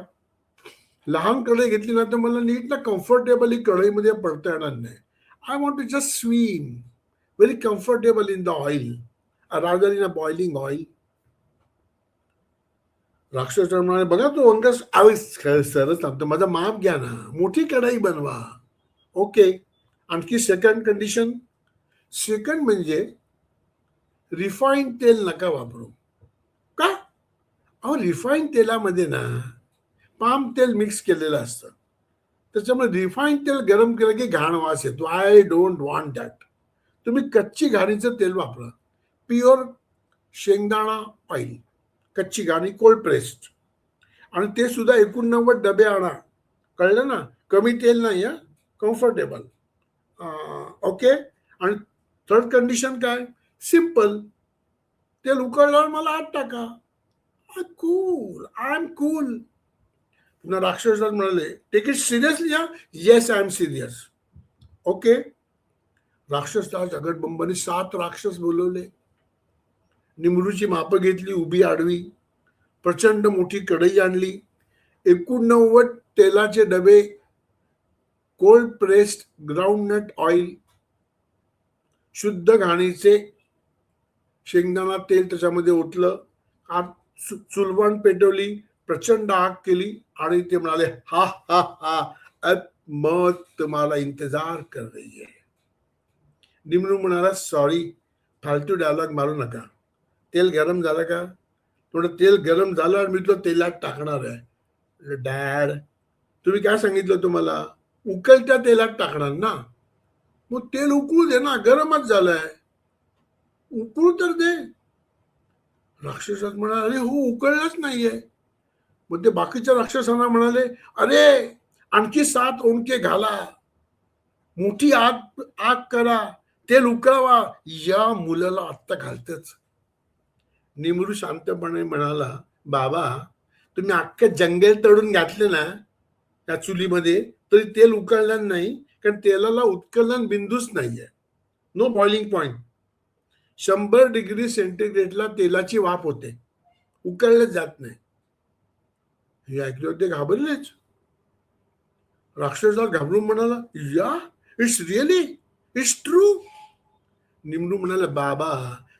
लहान कढई घेतली ना तर मला नीट ना कम्फर्टेबली कढईमध्ये पडता येणार नाही. I want to just swim very comfortable in the oil rather in a boiling oil. राक्षस म्हणाले, बघा तो वंकस सरच सांगतो, माझा माप घ्या ना, मोठी कढई बनवा. ओके. आणखी सेकंड कंडिशन. सेकंड म्हणजे रिफाईन तेल नका वापरू. का? अहो, रिफाईन तेलामध्ये ना पाम तेल मिक्स केलेलं असतं, त्याच्यामुळे रिफाईन तेल गरम केलं की घाण वास येतो. I don't want that. तुम्ही कच्ची घाणीचं तेल वापरा, प्युअर शेंगदाणा ऑइल, कच्ची घाणी कोल्ड प्रेस्ड, आणि ते सुद्धा 89 डबे आणा. कळलं ना? कमी तेल नाही, हा, कम्फर्टेबल. ओके. आणि थर्ड कंडिशन काय? सिंपल, तेल उकळल्यावर मला आत टाका. Cool, I am cool. पुन्हा राक्षसराज म्हणाले, टेक इट सिरियसली. हा, yes I am serious. Okay. राक्षसराज अगडबंबाने 7 राक्षस बोलवले. निमरूची मापं घेतली, उभी आडवी. प्रचंड मोठी कढई आणली. 89 तेलाचे डबे, कोल्ड प्रेस्ड ग्राउंडनट ऑइल, शुद्ध घाणीचे शेंगदाणा तेल त्याच्यामध्ये ओतलं. चुलवण पेटवली, प्रचंड आग केली आणि ते म्हणाले, हा हा हा, अब मौत तुम्हाला इंतजार कर रही है. निमरू म्हणाला, सॉरी, फालतू डायलॉग मारू नका. तेल गरम झालं का? थोडं तेल गरम झालं आणि मी तुला तेलात टाकणार आहे. डॅड, तुम्ही काय सांगितलं तुम्हाला? उकळत्या तेलात टाकणार ना. मग तेल उकळू दे ना, गरमच झालंय, उकळू तर दे. राक्षसात म्हणाले, अरे हो, उकळलंच नाहीये. मग ते बाकीच्या राक्षसांना म्हणाले, अरे आणखी 7 ओंडके घाला, मोठी आग आग करा, तेल उकळवा, या मुलाला आत्ता घालतेच. निमरू शांतपणे म्हणाला, बाबा तुम्ही अख्खे जंगल तळून घातले ना त्या चुलीमध्ये तरी तेल उकळलं नाही, कारण तेलाला उत्कलन बिंदूच नाहीये, नो बॉइलिंग पॉइंट. 100 डिग्री सेंटीग्रेडला तेलाची वाफ होते, उकळलं जात नाही. हे ऐकले होते, घाबरलेच. राक्षसराज घाबरून म्हणाला, या, इट्स रिअली, इट्स ट्रू. निमरू म्हणाला, बाबा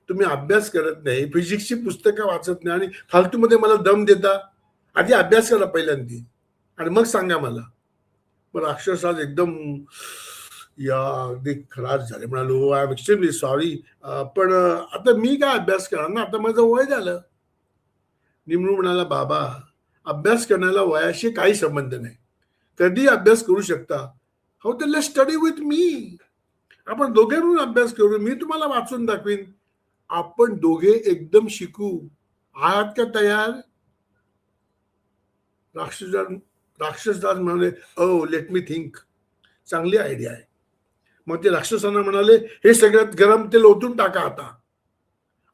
तुम्ही अभ्यास करत नाही, फिजिक्सची पुस्तकं वाचत नाही आणि फालतूमध्ये मला दम देता. आधी अभ्यास करा पहिल्यांदा आणि मग सांगा मला. मग राक्षसराज एकदम या अगदी खराब झाले. म्हणालो, आय एम एक्स्ट्रीमली सॉरी, पण आता मी काय अभ्यास करणार ना, आता माझं वय झालं. निमरू म्हणाला, बाबा अभ्यास करण्याला वयाशी काही संबंध नाही. कधी अभ्यास करू शकता. हो तर लेट्स स्टडी विथ मी. आपण दोघे मिळून अभ्यास करू. मी तुम्हाला वाचून दाखवीन. आपण दोघे एकदम शिकू. आहात का तयार? राक्षसराज म्हणाले, ओ लेट मी थिंक. चांगली आयडिया आहे. मग ते राक्षसांना म्हणाले, हे सगळ्यात गरम तेल ओतून टाका आता.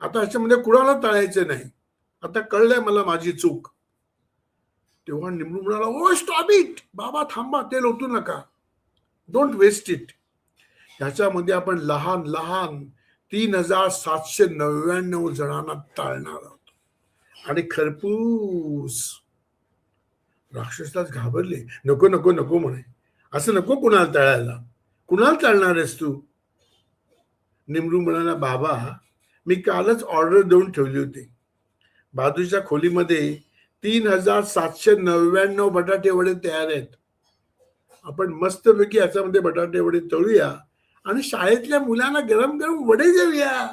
आता ह्याच्यामध्ये कुणाला तळायचं नाही. आता कळलंय मला माझी चूक. तेव्हा निमरू म्हणाला, ओ स्टॉप इट, बाबा थांबा, तेल ओतू नका, डोंट वेस्ट इट. ह्याच्यामध्ये आपण लहान लहान 3799 जणांना टाळणार आहोत. आणि खरपूस. राक्षसराज घाबरले. नको नको नको म्हणे, असं नको कुणाला तळायला. कुणाला टाळणार आहेस तू? निमरू म्हणाला, बाबा मी कालच ऑर्डर देऊन ठेवली होती. बाजूच्या खोलीमध्ये 3799 बटाटे वडे तयार आहेत. आपण मस्तपैकी याच्यामध्ये बटाटे वडे तळूया आणि शाळेतल्या मुलांना गरम गरम वडे देऊया.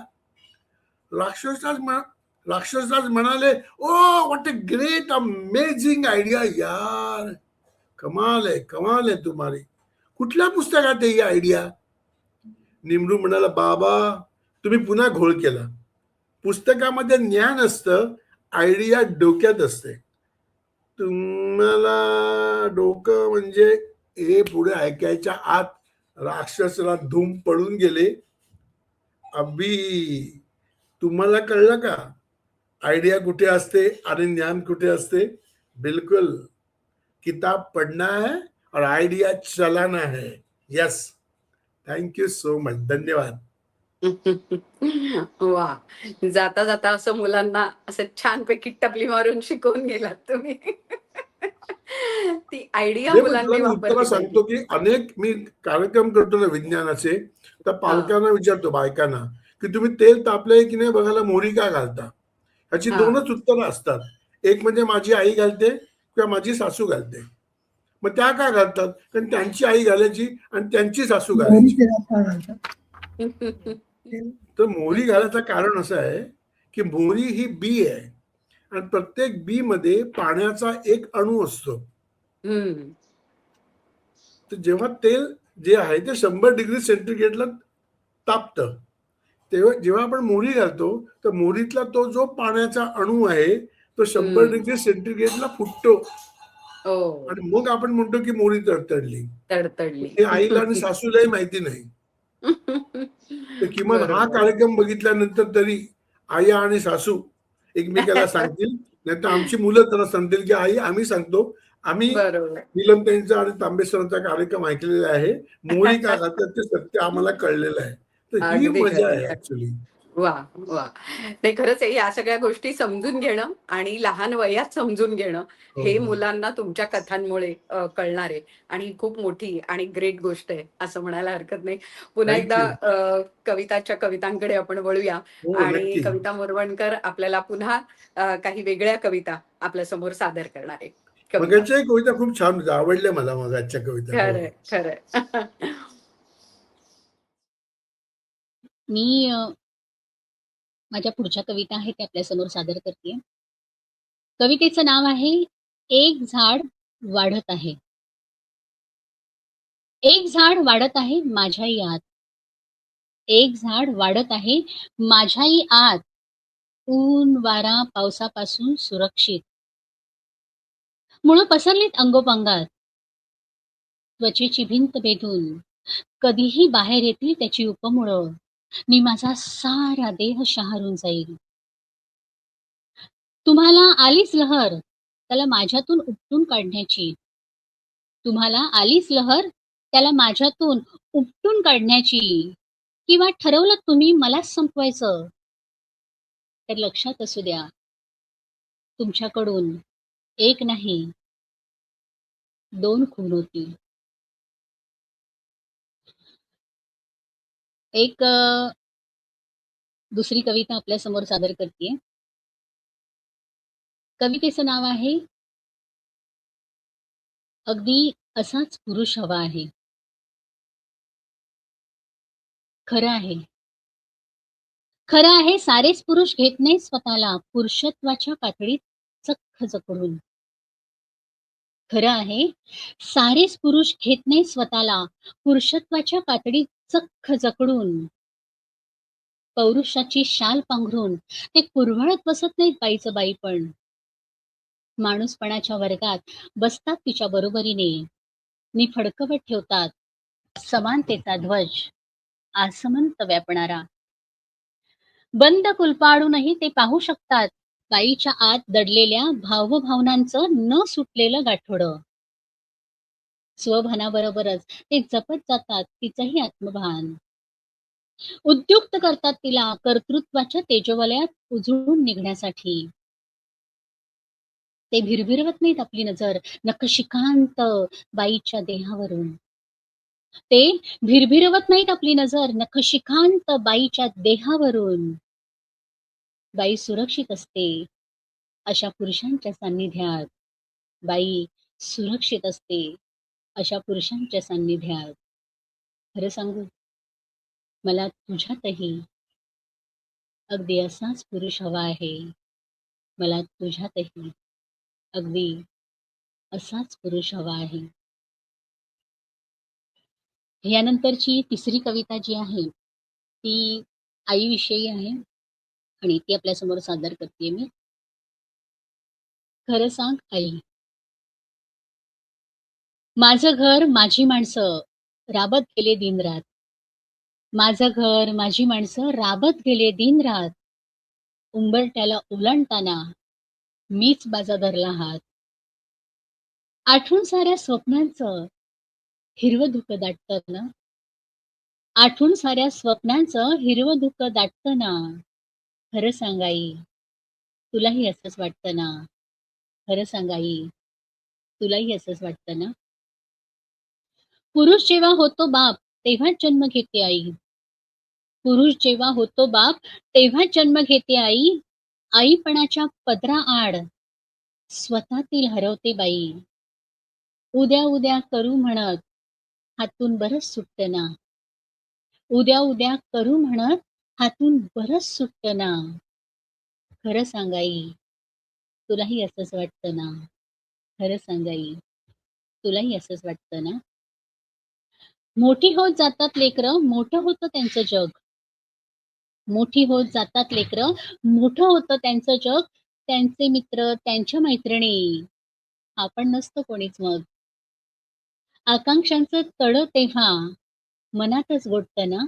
राक्षसराज म्हणाले, oh what a great amazing idea यार. कमाल आहे तुम्हारी. कुठल्या पुस्तकात आहे ही आयडिया? निमरू म्हणाला, बाबा तुम्ही पुन्हा घोळ केला. पुस्तकामध्ये ज्ञान असतं, आयडिया डोक्यात असते. तुम्हाला डोकं म्हणजे हे पुढे ऐकायच्या आत राक्षसला धूम पडून गेले. अभि तुम्हाला कळलं का आयडिया कुठे असते आणि ज्ञान कुठे असते? बिलकुल. किताब पढ़ना है और आइडिया चलाना है. Yes. Thank you so much. धन्यवाद. वा, जाता जाता असं मुलांना असं छानपैकी टपली मारून शिकवून गेलात तुम्ही. ती आयडिया नाही, पण तुला मुलांनी मी उत्तर वापरली सांगतो पाहिजे. की अनेक मी कार्यक्रम करतो ना विज्ञानाचे, तर पालकांना विचारतो, बायकांना, की तुम्ही तेल तापलंय की नाही बघायला मोहरी का घालता? ह्याची हा. दोनच उत्तरं असतात. एक म्हणजे माझी आई घालते किंवा माझी सासू घालते. मग त्या का घालतात? कारण त्यांची आई घालायची आणि त्यांची सासू मोहरी घालायची. तेलात का घालतात? तर मोहरी घालायचं कारण असं आहे की मोहरी ही बी आहे आणि प्रत्येक बी मध्ये पाण्याचा एक अणू असतो. हम्म. तर जेव्हा तेल जे आहे ते 100 डिग्री सेंटीग्रेडला तापतं, तेव्हा जेव्हा आपण मोहरी घालतो तर मोहरीतला तो जो पाण्याचा अणू आहे तो 100 डिग्री सेंटीग्रेडला फुटतो ओ, आणि मग आपण म्हणतो की मोहरी तडतडली. तडतडली. हे आईला आणि सासूलाही माहिती नाही. तर किमान हा बरोबर. कार्यक्रम बघितल्यानंतर तरी आई आणि सासू एकमेकाला सांगतील, नाहीतर आमची मुलं त्यांना सांगतील की आई आम्ही सांगतो, आम्ही बरोबर. नीलमताईंचा आणि तांबेसरांचा कार्यक्रम ऐकलेला आहे. मोहरी का घालतात ते सत्य आम्हाला कळलेलं आहे. तर ही अगदी मजा खरं. आहे ऍक्च्युली. वा, वा. नाही, खरंच आहे, या सगळ्या गोष्टी समजून घेणं आणि लहान वयात समजून घेणं हो हे हो. मुलांना तुमच्या कथांमुळे कळणार आहे आणि खूप मोठी आणि ग्रेट गोष्ट आहे असं म्हणायला हरकत नाही. पुन्हा एकदा थँक्यू. कविताच्या कवितांकडे आपण वळूया हो आणि नक्की. कविता मोरवणकर आपल्याला पुन्हा काही वेगळ्या कविता आपल्या समोर सादर करणार आहे. कविता. मगाच्याही कविता खूप छान होत्या, आवडल्या मला मगाच्या कविता. हो खरंय, खरंय. मी माझ्या पुढच्या कविता आहेत त्या आपल्यासमोर सादर करते. कवितेचं नाव आहे एक झाड वाढत आहे. एक झाड वाढत आहे माझ्याही आत. एक झाड वाढत आहे माझ्याही आत. ऊन वारा पावसापासून सुरक्षित. मुळं पसरलीत अंगोपंगात. त्वचेची भिंत भेदून कधीही बाहेर येतील त्याची उपमुळं. नि माझा सारा देह शहारून जाईल. तुम्हाला आलीच लहर त्याला माझ्यातून उपटून काढण्याची. तुम्हाला आलीच लहर त्याला माझ्यातून उपटून काढण्याची. किंवा ठरवलं तुम्ही मलाच संपवायचं, तर लक्षात असू द्या तुमच्याकडून एक नाही 2 खून होतील. एक दुसरी कविता आपल्यासमोर सादर करते. कवितेचं नाव आहे अगदी असाच पुरुष हवा आहे. खरं आहे, खरं आहे सारेच पुरुष घेत नाही स्वतःला पुरुषत्वाच्या पातळीत चक्क जकडून. खरं आहे, सारेच पुरुष घेत नाही स्वतःला पुरुषत्वाच्या कातडीत चक्क जकडून. पौरुषाची शाल पांघरून ते कुरवाळत बसत नाहीत बाईचं बाई पण. माणूसपणाच्या वर्गात बसतात तिच्या बरोबरीने, नि फडकवत ठेवतात समानतेचा ध्वज आसमंत व्यापणारा. बंद कुलपाडूनही ते पाहू शकतात बाईच्या आत दडलेल्या भावभावनांचं न सुटलेलं गाठोडं. स्वभानाबरोबरच ते जपत जातात तिचंही आत्मभान. उद्युक्त करतात तिला कर्तृत्वाच्या तेजोवलयात उजळून निघण्यासाठी. ते भिरभिरवत नाहीत आपली नजर नखशिखांत बाईच्या देहावरून. ते भिरभिरवत नाहीत आपली नजर नखशिखांत बाईच्या देहावरून. बाई सुरक्षित असते अशा पुरुषांच्या सान्निध्यात. बाई सुरक्षित असते अशा पुरुषांच्या सान्निध्यात. खरं सांगू, मला तुझ्यातही अगदी असाच पुरुष हवा आहे. मला तुझ्यातही अगदी असाच पुरुष हवा आहे. यानंतरची तिसरी कविता जी आहे ती आईविषयी आहे आणि ती आपल्यासमोर सादर करते मी. खरं सांग आई, माझं घर माझी माणसं राबत गेले दिनरात. माझं घर माझी माणसं राबत गेले दिनरात. उंबरट्याला ओलांडताना मीच बाजा धरला हात. आठवून साऱ्या स्वप्नांचं हिरवं धुकं दाटतं ना. आठवून साऱ्या स्वप्नांचं हिरवं धुकं दाटतं ना. खरं सांग आई, तुलाही असंच वाटतं ना. खरं सांग आई, तुलाही असंच वाटतं ना. पुरुष जेव्हा होतो बाप तेव्हाच जन्म घेते आई. पुरुष जेव्हा होतो बाप तेव्हाच जन्म घेते आई. आईपणाच्या पदराआड स्वतःतील हरवते बाई. उद्या उद्या करू म्हणत हातून बरंच सुटतं ना. उद्या उद्या करू म्हणत हातून बरंच सुटतं ना. खरं सांग आई, तुलाही असंच वाटतं ना. खरं सांग आई, तुलाही असंच वाटतं ना. मोठी होत जातात लेकरं, मोठं होतं त्यांचं जग. मोठी होत जातात लेकरं, मोठं होतं त्यांचं जग. त्यांचे मित्र, त्यांच्या मैत्रिणी, आपण नसतो कोणीच मग. आकांक्षांचं तळं तेव्हा मनातच गोठतं ना.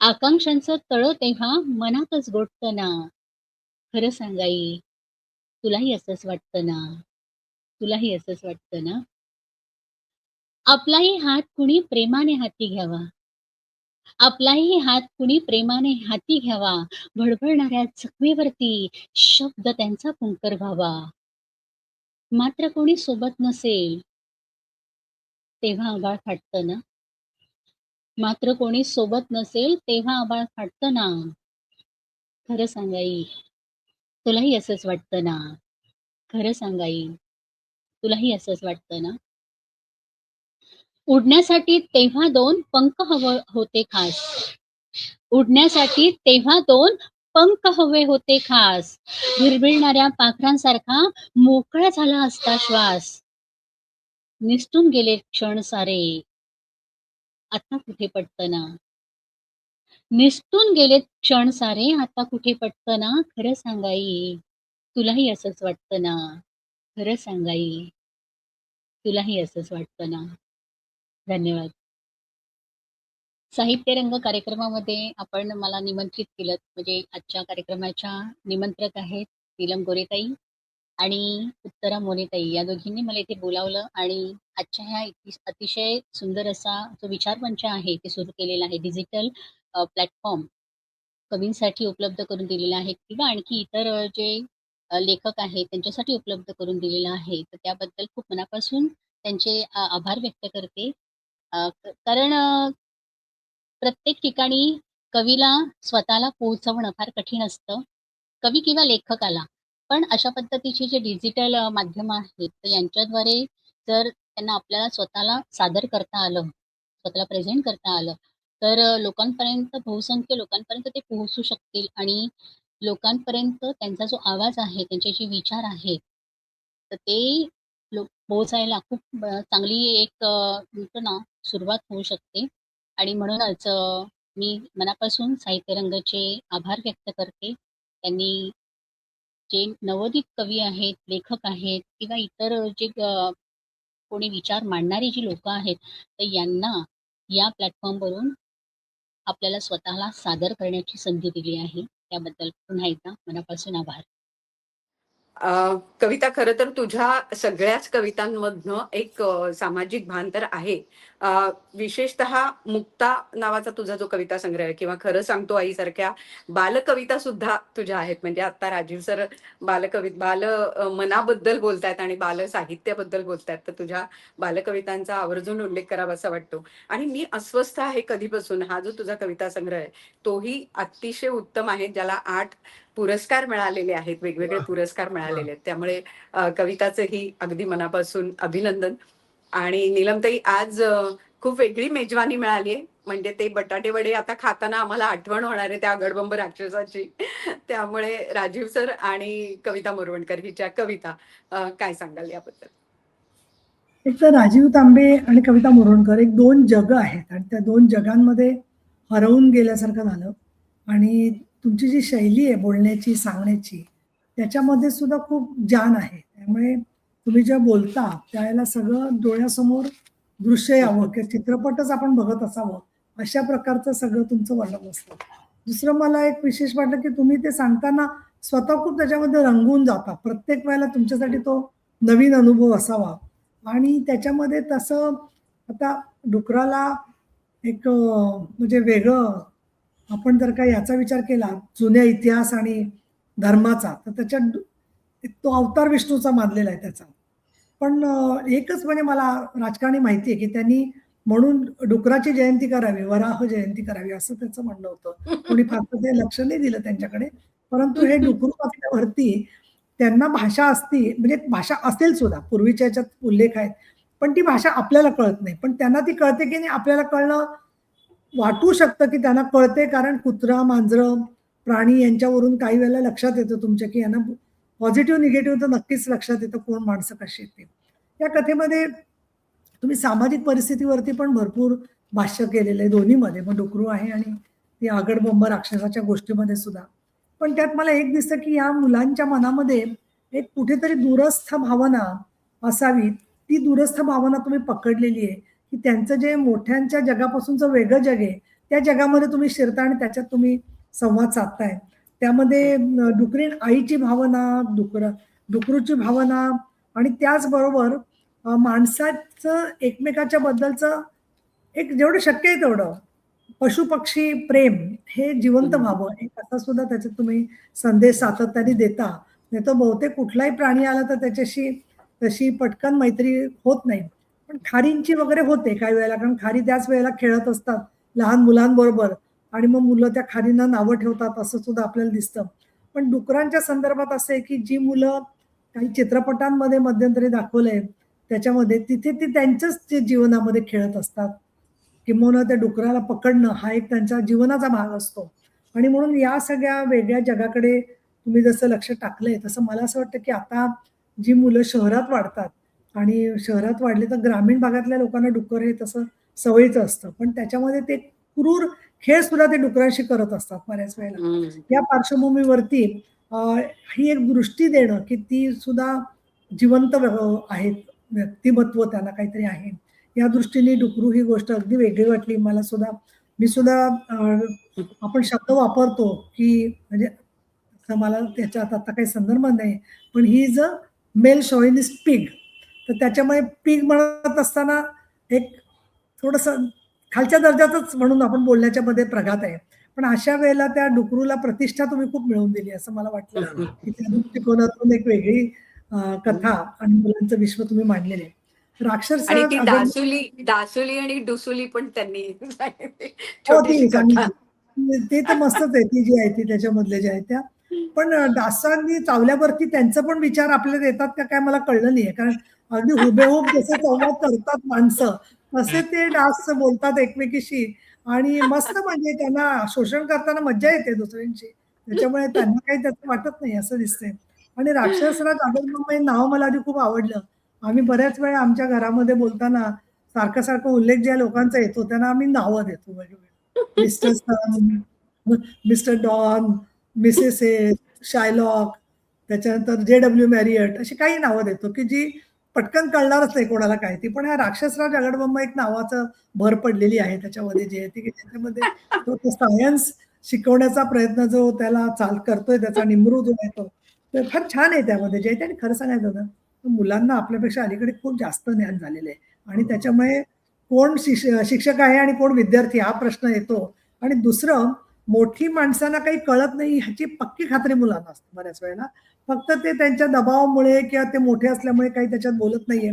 आकांक्षांचं तळं तेव्हा मनातच गोठतं ना. खरं सांग आई, तुलाही असंच वाटतं ना. तुलाही असंच वाटतं ना. आपलाही हात कुणी प्रेमाने हाती घ्यावा. आपलाही हात कुणी प्रेमाने हाती घ्यावा. भडभडणाऱ्या जखमेवरती शब्द त्यांचा फुंकर व्हावा. मात्र कोणी सोबत नसेल तेव्हा आभाळ फाटतं ना. मात्र कोणी सोबत नसेल तेव्हा आभाळ फाटतं ना. खरं सांग आई, तुलाही असंच वाटतं ना. खरं सांग आई, तुलाही असंच वाटतं ना. उडण्यासाठी तेव्हा दोन पंख हवं होते खास. उडण्यासाठी तेव्हा दोन पंख हवे होते खास. भिरभिरणाऱ्या पाखरांसारखा मोकळा झाला असता श्वास. निसटून गेले क्षण सारे, आता कुठे पटतं ना. निसटून गेले क्षण सारे, आता कुठे पटतं ना. खरं सांग आई, तुलाही असंच वाटतं ना. खरं सांग आई, तुलाही असंच वाटतं ना. धन्यवाद. साहित्य रंग कार्यक्रमामध्ये आपण मला निमंत्रित केलं, म्हणजे आजच्या कार्यक्रमाच्या निमंत्रक आहेत नीलम गोरेताई आणि उत्तरा मोरेताई. या दोघींनी मला इथे बोलावलं आणि आजच्या ह्या अतिशय सुंदर असा जो विचारमंच आहे ते सुरू केलेला आहे. डिजिटल प्लॅटफॉर्म कवींसाठी उपलब्ध करून दिलेला आहे किंवा आणखी इतर जे लेखक आहेत त्यांच्यासाठी उपलब्ध करून दिलेला आहे. तर त्याबद्दल खूप मनापासून त्यांचे आभार व्यक्त करते. कारण प्रत्येक ठिकाणी कवीला स्वतःला पोहोचवणं फार कठीण असतं, कवी किंवा लेखकाला. पण अशा पद्धतीचे जे डिजिटल माध्यम आहेत तर यांच्याद्वारे जर त्यांना आपल्याला स्वतःला सादर करता आलं, स्वतःला प्रेझेंट करता आलं, तर लोकांपर्यंत, बहुसंख्य लोकांपर्यंत ते पोहोचू शकतील आणि लोकांपर्यंत त्यांचा जो आवाज आहे, त्यांचे जे विचार आहेत, तर ते पोहोचायला खूप चांगली एक म्हणतो ना सुरुवात होऊ शकते. आणि म्हणूनच मी मनापासून साहित्य रंगाचे आभार व्यक्त करते. त्यांनी जे नवोदित कवी आहेत, लेखक आहेत किंवा इतर जे कोणी विचार मांडणारी जी लोकं आहेत, तर यांना या प्लॅटफॉर्मवरून आपल्याला स्वतःला सादर करण्याची संधी दिली आहे. त्याबद्दल पुन्हा एकदा मनापासून आभार. कविता, खरं तर तुझ्या सगळ्याच कवितांमधनं एक सामाजिक भान तर आहे. अ, विशेषतः मुक्ता नावाचा तुझा जो कविता संग्रह आहे किंवा खरं सांगतो आईसारख्या बालकविता सुद्धा तुझ्या आहेत. म्हणजे आता राजीव सर मनाबद्दल बोलतायत आणि बाल साहित्याबद्दल बोलतायत, तर तुझ्या बालकवितांचा आवर्जून उल्लेख करावा असा वाटतो. आणि मी अस्वस्थ आहे कधीपासून हा जो तुझा कविता संग्रह आहे तोही अतिशय उत्तम आहे, ज्याला 8 पुरस्कार मिळालेले आहेत, वेगवेगळे वा, पुरस्कार वा. मिळालेले आहेत. त्यामुळे कविताचंही अगदी मनापासून अभिनंदन. आणि नीलमताई, आज खूप वेगळी मेजवानी मिळाली आहे. म्हणजे ते बटाटे वडे आता खाताना आम्हाला आठवण होणार आहे त्या आगडबंब राक्षसाची. त्यामुळे राजीव सर आणि कविता मोरवणकर हिच्या कविता, काय सांगाल याबद्दल? एक तर राजीव तांबे आणि कविता मोरणकर एक 2 जगं आहेत आणि त्या 2 जगांमध्ये हरवून गेल्यासारखं झालं. आणि तुमची जी शैली आहे बोलण्याची, सांगण्याची, त्याच्यामध्ये सुद्धा खूप जान आहे. त्यामुळे तुम्ही जेव्हा बोलता त्यावेळेला सगळं डोळ्यासमोर दृश्य यावं किंवा चित्रपटच आपण बघत असावं, अशा प्रकारचं सगळं तुमचं वर्णन असतं. दुसरं मला एक विशेष वाटलं, की तुम्ही ते सांगताना स्वतः खूप त्याच्यामध्ये रंगून जाता. प्रत्येक वेळेला तुमच्यासाठी तो नवीन अनुभव असावा. आणि त्याच्यामध्ये तसं आता डुकराला एक म्हणजे वेगळं आपण जर का याचा विचार केला जुन्या इतिहास आणि धर्माचा, तर त्याच्यात तो अवतार विष्णूचा मानलेला आहे त्याचा. पण एकच म्हणजे मला राजकारणी माहिती आहे, की त्यांनी म्हणून डुकराची जयंती करावी, वराह जयंती करावी असं त्याचं म्हणणं होतं. कोणी फारसं ते लक्ष नाही दिलं त्यांच्याकडे. परंतु हे डुकरू असल्यावरती त्यांना भाषा असती म्हणजे भाषा असेल सुद्धा, पूर्वीच्या ह्याच्यात उल्लेख आहेत. पण ती भाषा आपल्याला कळत नाही. पण त्यांना ती कळते की नाही आपल्याला कळणं वाटू शकतं, की त्यांना कळते कारण कुत्रा, मांजरं, प्राणी यांच्यावरून काही वेळेला लक्षात येतं तुमच्या, की यांना पॉझिटिव्ह, निगेटिव्ह तर नक्कीच लक्षात येतं कोण माणसं कशी आहेत ते. या कथेमध्ये तुम्ही सामाजिक परिस्थितीवरती पण भरपूर भाष्य केलेलं आहे दोन्हीमध्ये. मग डुकरू आहे आणि ती आगडबंब राक्षसाच्या गोष्टीमध्ये सुद्धा. पण त्यात मला एक दिसतं, की या मुलांच्या मनामध्ये एक कुठेतरी दूरस्थ भावना असावी. ती दूरस्थ भावना तुम्ही पकडलेली आहे, की त्यांचं जे मोठ्यांच्या जगापासूनचं वेगळं जग आहे, त्या जगामध्ये तुम्ही शिरता आणि त्याच्यात तुम्ही संवाद साधताय. त्यामध्ये डुकरीण आईची भावना, डुकरूची भावना आणि त्याचबरोबर माणसाचं एकमेकाच्या बद्दलचं एक जेवढं शक्य आहे तेवढं पशु-पक्षी प्रेम हे जिवंत हम्म. व्हावं, एक असा सुद्धा त्याच्यात तुम्ही संदेश सातत्याने देता. नाहीतर बहुतेक कुठलाही प्राणी आला तर त्याच्याशी तशी पटकन मैत्री होत नाही. पण खारींची वगैरे होते काही वेळेला, कारण खारी त्याच वेळेला खेळत असतात लहान मुलांबरोबर आणि मग मुलं त्या खारींना नावं ठेवतात असं सुद्धा आपल्याला दिसतं. पण डुकरांच्या संदर्भात असं आहे, की जी मुलं काही चित्रपटांमध्ये मध्यंतरी दाखवलंय, त्याच्यामध्ये तिथे ते त्यांच्याच ते जीवनामध्ये खेळत असतात. किंबहुना त्या डुकराला पकडणं हा एक त्यांच्या जीवनाचा भाग असतो. आणि म्हणून या सगळ्या वेगळ्या जगाकडे तुम्ही जसं लक्ष टाकलंय, तसं मला असं वाटतं, की आता जी मुलं शहरात वाढतात आणि शहरात वाढली तर ग्रामीण भागातल्या लोकांना डुक्कर हे तसं सवयीचं असतं. पण त्याच्यामध्ये ते क्रूर खेळ सुद्धा ते डुकरांशी करत असतात बऱ्याच वेळेला. हम्म. या पार्श्वभूमीवरती अ, ही एक दृष्टी देणं, की ती सुद्धा जिवंत आहेत. व्यक्तिमत्व त्यांना काहीतरी आहे. या दृष्टीने डुकरू ही गोष्ट अगदी वेगळी वाटली मला सुद्धा. मी सुद्धा आपण शब्द वापरतो, की म्हणजे तर मला त्याच्यात आता काही संदर्भ नाही. पण he is a male chauvinist pig. तर त्याच्यामुळे पिग म्हणत असताना एक थोडंसं खालच्या दर्जाचंच म्हणून आपण बोलण्याच्या मध्ये प्रघात आहे. पण अशा वेळेला त्या डुकरूला प्रतिष्ठा तुम्ही खूप मिळवून दिली असं मला वाटलं, क्या बात. की त्या दृष्टिकोनातून एक वेगळी कथा आणि मुलांचं विश्व तुम्ही मांडलेलं आहे. आणि राक्षसराज ती अगं दासुली दासुली आणि डुसुली पण त्यांनी सांगितली. हो, छोटीशी ती कथा. सांगितली. ते तर मस्तच आहे, ती जी आहे ती त्याच्यामधले जे आहेत त्या. पण डासांनी चावल्यावरती त्यांचा पण विचार आपल्याला येतात का काय मला कळलं नाहीये. कारण अगदी हुबेहूब जसे संवाद करतात माणसं, तसे ते डास बोलतात एकमेकीशी आणि मस्त म्हणजे त्यांना शोषण करताना मज्जा येते दुसऱ्यांची. त्याच्यामुळे त्यांना काही त्याचं वाटत नाही असं दिसतंय. आणि राक्षसराज अगमबंब हे नाव मला आधी खूप आवडलं आम्ही बऱ्याच वेळा आमच्या घरामध्ये बोलताना सारखा सारखा उल्लेख ज्या लोकांचा येतो त्यांना आम्ही नावं देतो वेगवेगळी. Mister sun, mister don, Mrs A, Shylock, त्याच्यानंतर जे.डब्ल्यू. मॅरियट अशी काही नावं देतो की जी पटकन कळणारच नाही कोणाला काय ती. पण ह्या राक्षसराव जगडबंब एक नावाचं भर पडलेली आहे त्याच्यामध्ये जे येते की त्याच्यामध्ये तो सायन्स शिकवण्याचा प्रयत्न जो त्याला करतोय त्याचा निमरू जो आहे तो फार छान आहे त्यामध्ये जे आहे. आणि खरं सांगायचं ना तर मुलांना आपल्यापेक्षा अलीकडे खूप जास्त ज्ञान झालेलं आहे आणि त्याच्यामुळे कोण शिक्षक आहे आणि कोण विद्यार्थी हा प्रश्न येतो. आणि दुसरं मोठी माणसांना काही कळत नाही ह्याची पक्की खात्री मुलांना असते बऱ्याच वेळेला. फक्त ते त्यांच्या दबावामुळे किंवा ते मोठे असल्यामुळे काही त्याच्यात बोलत नाहीये.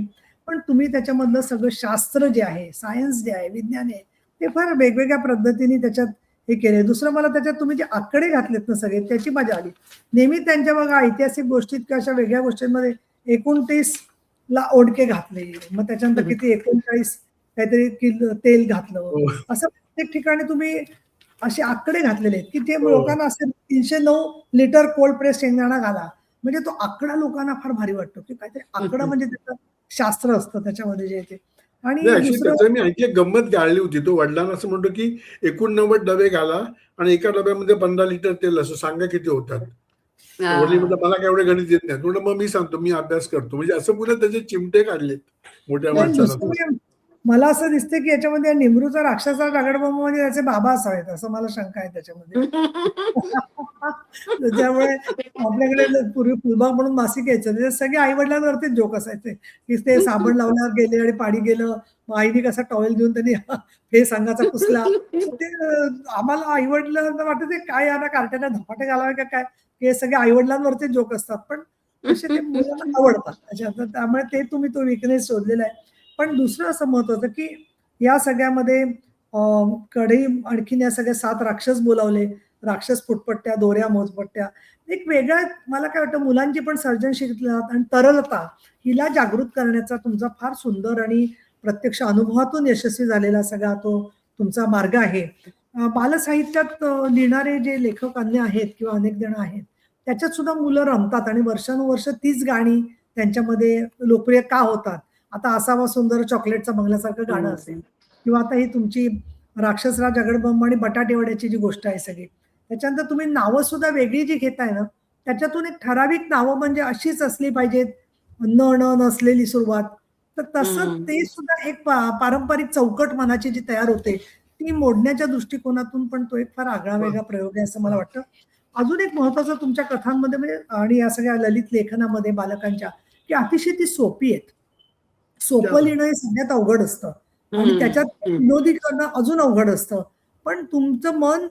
पण तुम्ही त्याच्यामधलं सगळं शास्त्र जे आहे, सायन्स जे आहे, विज्ञान आहे ते फार वेगवेगळ्या पद्धतीने त्याच्यात हे केले. दुसरं मला त्याच्यात तुम्ही जे आकडे घातलेत ना सगळे त्याची मजा आली. नेहमी त्यांच्या बघा ऐतिहासिक गोष्टीत किंवा अशा वेगळ्या गोष्टींमध्ये 29 ला ओंडके घातले, मग त्याच्यानंतर किती 39 काहीतरी किलो तेल घातलं, हो, असं प्रत्येक ठिकाणी तुम्ही असे आकडे घातलेले आहेत की ते हो. लोकांना असे 309 लिटर कोल्ड प्रेस शेंगदाणा घाला. म्हणजे तो आकडा लोकांना फार भारी वाटतो की काहीतरी आकडा म्हणजे त्याचं शास्त्र असतं त्याच्यामध्ये जे येते. आणि नाही ऍक्च्युली दुसरं त्याचं मी आणखी एक गंमत गाळली होती. तो वडिलांना असं म्हणतो की 89 डबे घाला आणि एका डब्यामध्ये 15 लिटर तेल असं सांगा किती होतात. वडील म्हणतात मला काय एवढे गणित येत नाही. म्हणलं मग मी सांगतो मी अभ्यास करतो. म्हणजे असं पुन्हा त्याचे चिमटे काढलेत मोठ्या नाही माणसाला. दुसरं म्हणजे मला असं दिसतं की याच्यामध्ये निमरूचा राक्षसा दगडबोंब म्हणजे त्याचे बाबा असावेत असं मला शंका आहे त्याच्यामध्ये. त्याच्यामुळे आपल्याकडे पूर्वी फुलबाग म्हणून मासिक यायचं त्याच्यात सगळे आई वडिलांवरतीच जोक असायचे की ते साबण लावल्यावर गेले आणि पाणी गेलं, मग आईने कसा टॉवेल देऊन त्यांनी फेस अंगाचा पुसला. तर ते आम्हाला आई वडिलांना वाटत ते काय याला कार्ट्याला धपाटे घालावे का काय, हे सगळे आई वडिलांवरतीच जोक असतात. पण तसे ते मुलांना आवडतात त्याच्यात. त्यामुळे ते तुम्ही तो विकनेस शोधलेला आहे. पण दुसरं असं महत्वाचं की या सगळ्यामध्ये कढई आणखीन या सगळ्या 7 राक्षस बोलावले. राक्षस फुटपट्ट्या, दोऱ्या, मोजपट्ट्या. एक वेगळा मला काय वाटतं मुलांची पण सर्जनशीलता आणि तरलता हिला जागृत करण्याचा तुमचा फार सुंदर आणि प्रत्यक्ष अनुभवातून यशस्वी झालेला सगळा तो तुमचा मार्ग आहे. बालसाहित्यात लिहिणारे जे लेखक अन्य आहेत किंवा अनेक जण आहेत त्याच्यात सुद्धा मुलं रमतात आणि वर्षानुवर्ष तीच गाणी त्यांच्यामध्ये लोकप्रिय का होतात. आता असावा सुंदर चॉकलेटचा बंगल्यासारखं गाणं असेल किंवा आता ही तुमची राक्षसराज जगडबंब आणि बटाटे वड्याची जी गोष्ट आहे सगळी. त्याच्यानंतर तुम्ही नावं सुद्धा वेगळी जी घेताय ना त्याच्यातून एक ठराविक नावं म्हणजे अशीच असली पाहिजेत, न नसलेली सुरुवात. तर तसं ते सुद्धा एक पारंपरिक चौकट मनाची जी तयार होते ती मोडण्याच्या दृष्टिकोनातून पण तो एक फार आगळा वेगळा प्रयोग आहे असं मला वाटतं. अजून एक महत्वाचं तुमच्या कथांमध्ये म्हणजे आणि या सगळ्या ललित लेखनामध्ये बालकांच्या की अतिशय ती सोपी आहेत. सोपं लिहिणं हे सगळ्यात अवघड असतं आणि त्याच्यात विनोदी करणं अजून अवघड असतं. पण तुमचं मन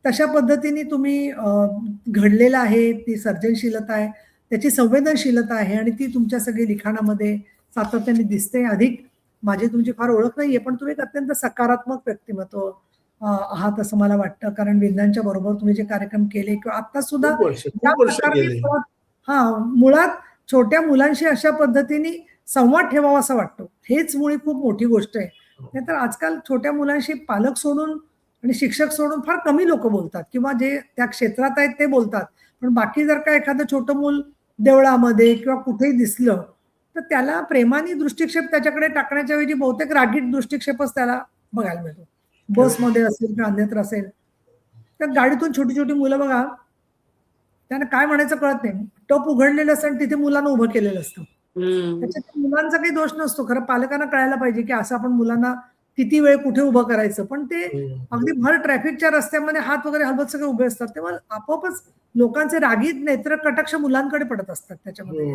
तशा पद्धतीने तुम्ही घडलेलं आहे, ती सर्जनशीलता आहे, त्याची संवेदनशीलता आहे आणि ती तुमच्या सगळी लिखाणामध्ये सातत्याने दिसते. अधिक माझी तुमची फार ओळख नाहीये, पण तुम्ही एक अत्यंत सकारात्मक व्यक्तिमत्व आहात असं मला वाटतं. कारण विज्ञानच्या बरोबर तुम्ही जे कार्यक्रम केले किंवा आता सुद्धा ज्या खूप वर्ष प्रकारे गेले. मुळात छोट्या मुलांशी अशा पद्धतीने संवाद ठेवावा असं वाटतो. हेच मुळी खूप मोठी गोष्ट आहे. नाहीतर आजकाल छोट्या मुलांशी पालक सोडून आणि शिक्षक सोडून फार कमी लोक बोलतात किंवा जे त्या क्षेत्रात आहेत ते बोलतात. पण बाकी जर का एखादं छोटं मूल देवळामध्ये किंवा कुठेही दिसलं तर त्याला प्रेमाने दृष्टिक्षेप त्याच्याकडे टाकण्याच्या ऐवजी बहुतेक रागीट दृष्टिक्षेपच त्याला बघायला मिळतो. बसमध्ये असेल किंवा अन्यत्र असेल. त्या गाडीतून छोटी छोटी मुलं बघा त्यांना काय म्हणायचं कळत नाही. टप उघडलेलं असतं आणि तिथे मुलांना उभं केलेलं असतं. त्याच्यात मुलांचा काही दोष नसतो. खरं पालकांना कळायला पाहिजे की असं आपण मुलांना किती वेळ कुठे उभं करायचं. पण ते अगदी भर ट्रॅफिकच्या रस्त्यामध्ये हात वगैरे हलवत सगळे उभे असतात. तेव्हा आपोआपच लोकांचे रागीत नेत्र कटाक्ष मुलांकडे पडत असतात त्याच्यामध्ये.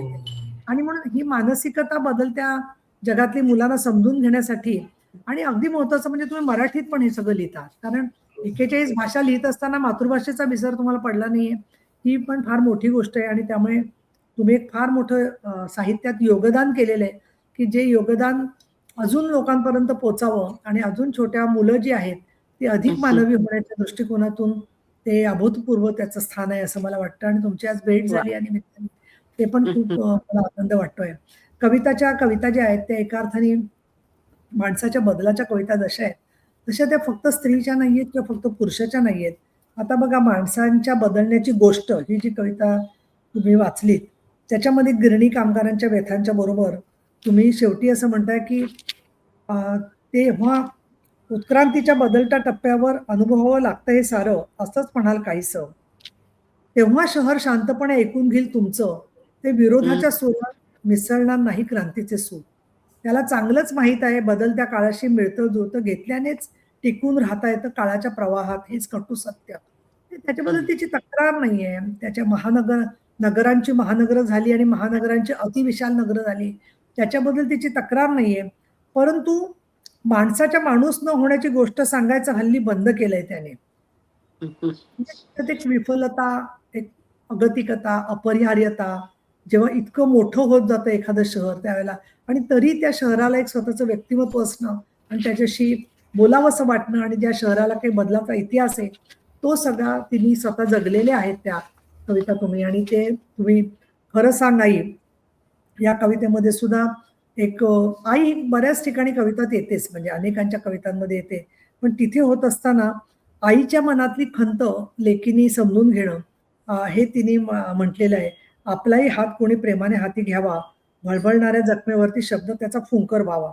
आणि म्हणून ही मानसिकता बदलत्या जगातली मुलांना समजून घेण्यासाठी आणि अगदी महत्वाचं म्हणजे तुम्ही मराठीत पण हे सगळं लिहिता. कारण 41 भाषा लिहित असताना मातृभाषेचा विसर तुम्हाला पडला नाहीये. ही पण फार मोठी गोष्ट आहे आणि त्यामुळे तुम्ही एक फार मोठं साहित्यात योगदान केलेलं आहे की जे योगदान अजून लोकांपर्यंत पोचावं आणि अजून छोट्या मुलं जी आहेत ती अधिक मानवी होण्याच्या दृष्टिकोनातून ते अभूतपूर्व त्याचं स्थान आहे असं मला वाटतं. आणि तुमची आज भेट झाली आणि निमित्ताने ते पण खूप मला आनंद वाटतोय. कविता ज्या आहेत त्या एका अर्थाने माणसाच्या बदलाच्या कविता जशा आहेत तशा त्या फक्त स्त्रीच्या नाहीयेत किंवा फक्त पुरुषाच्या नाहीयेत. आता बघा माणसांच्या बदलण्याची गोष्ट ही जी कविता तुम्ही वाचलीत त्याच्यामध्ये गिरणी कामगारांच्या व्यथांच्या बरोबर तुम्ही शेवटी असं म्हणताय की तेव्हा उत्क्रांतीच्या बदलत्या टप्प्यावर अनुभवावं लागतं हे सारं, असंच म्हणाल काहीसं. तेव्हा शहर शांतपणे ऐकून घेईल तुमचं, ते हम्म. विरोधाच्या सुरात मिसळणार नाही क्रांतीचे सूर. त्याला चांगलंच माहीत आहे बदलत्या काळाशी मिळतं जुळतं घेतल्यानेच टिकून राहता येतं काळाच्या प्रवाहात, हेच कटू सत्य. त्याच्याबद्दल त्याची तक्रार नाहीये. त्याच्या नगरांची महानगरं झाली आणि महानगरांची अतिविशाल नगरं झाली. त्याच्याबद्दल त्याची तक्रार नाहीये. परंतु माणसाच्या माणूस न होण्याची गोष्ट सांगायचं हल्ली बंद केलंय त्याने. हम्म. म्हणजे त्यात एक विफलता, एक अगतिकता, अपरिहार्यता, जेव्हा इतकं मोठं होत जातं एखादं शहर त्यावेळेला आणि तरी त्या शहराला एक स्वतःचं व्यक्तिमत्व असणं आणि त्याच्याशी बोलावंसं वाटणं आणि ज्या शहराला काही बदलाचा इतिहास आहे, तो सगळा तिने स्वतः जगलेल्या आहेत त्या कविता तुम्ही आणि ते तुम्ही खरं सांग आई या कवितेमध्ये सुद्धा एक आई बऱ्याच ठिकाणी कवितात येतेच म्हणजे अनेकांच्या कवितांमध्ये येते. पण तिथे होत असताना आईच्या मनातली खंत लेकीनी समजून घेणं हे तिने म्हटलेलं आहे. आपलाही हात कोणी प्रेमाने हाती घ्यावा, भळभळणाऱ्या जखमेवरती शब्द त्याचा फुंकर व्हावा.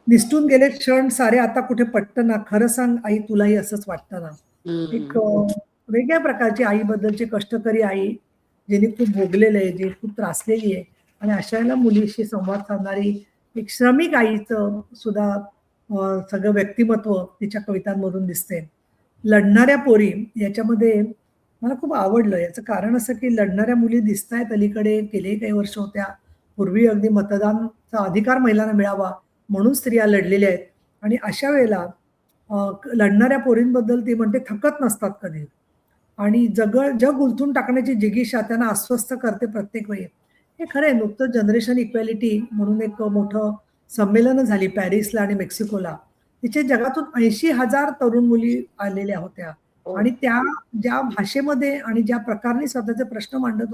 निसटून गेले क्षण सारे आता कुठे पटतं ना, खरं सांग आई तुलाही असंच वाटतं ना. एक हम्म. वेगळ्या प्रकारची आईबद्दलची कष्टकरी आई, जिने खूप भोगलेलं आहे, जी खूप त्रासलेली आहे आणि अशा वेळेला मुलीशी संवाद साधणारी एक श्रमिक आईचं सुद्धा सगळं व्यक्तिमत्व तिच्या कवितांमधून दिसते. लढणाऱ्या पोरी याच्यामध्ये मला खूप आवडलं. याचं कारण असं की लढणाऱ्या मुली दिसतायत अलीकडे, गेले काही वर्ष होत्या. पूर्वी अगदी मतदानचा अधिकार महिलांना मिळावा म्हणून स्त्रिया लढलेल्या आहेत आणि अशा वेळेला लढणाऱ्या पोरींबद्दल ती म्हणते थकत नसतात कधी आणि जग उलथून टाकण्याची जिगीषा त्यांना अस्वस्थ करते प्रत्येक वेळी. हे खरं आहे. नुकतं जनरेशन इक्वॅलिटी म्हणून एक मोठं संमेलनं झाली पॅरिसला आणि मेक्सिकोला. तिथे जगातून 80,000 तरुण मुली आलेल्या होत्या हो. आणि त्या ज्या भाषेमध्ये आणि ज्या प्रकारे स्वतःचे प्रश्न मांडत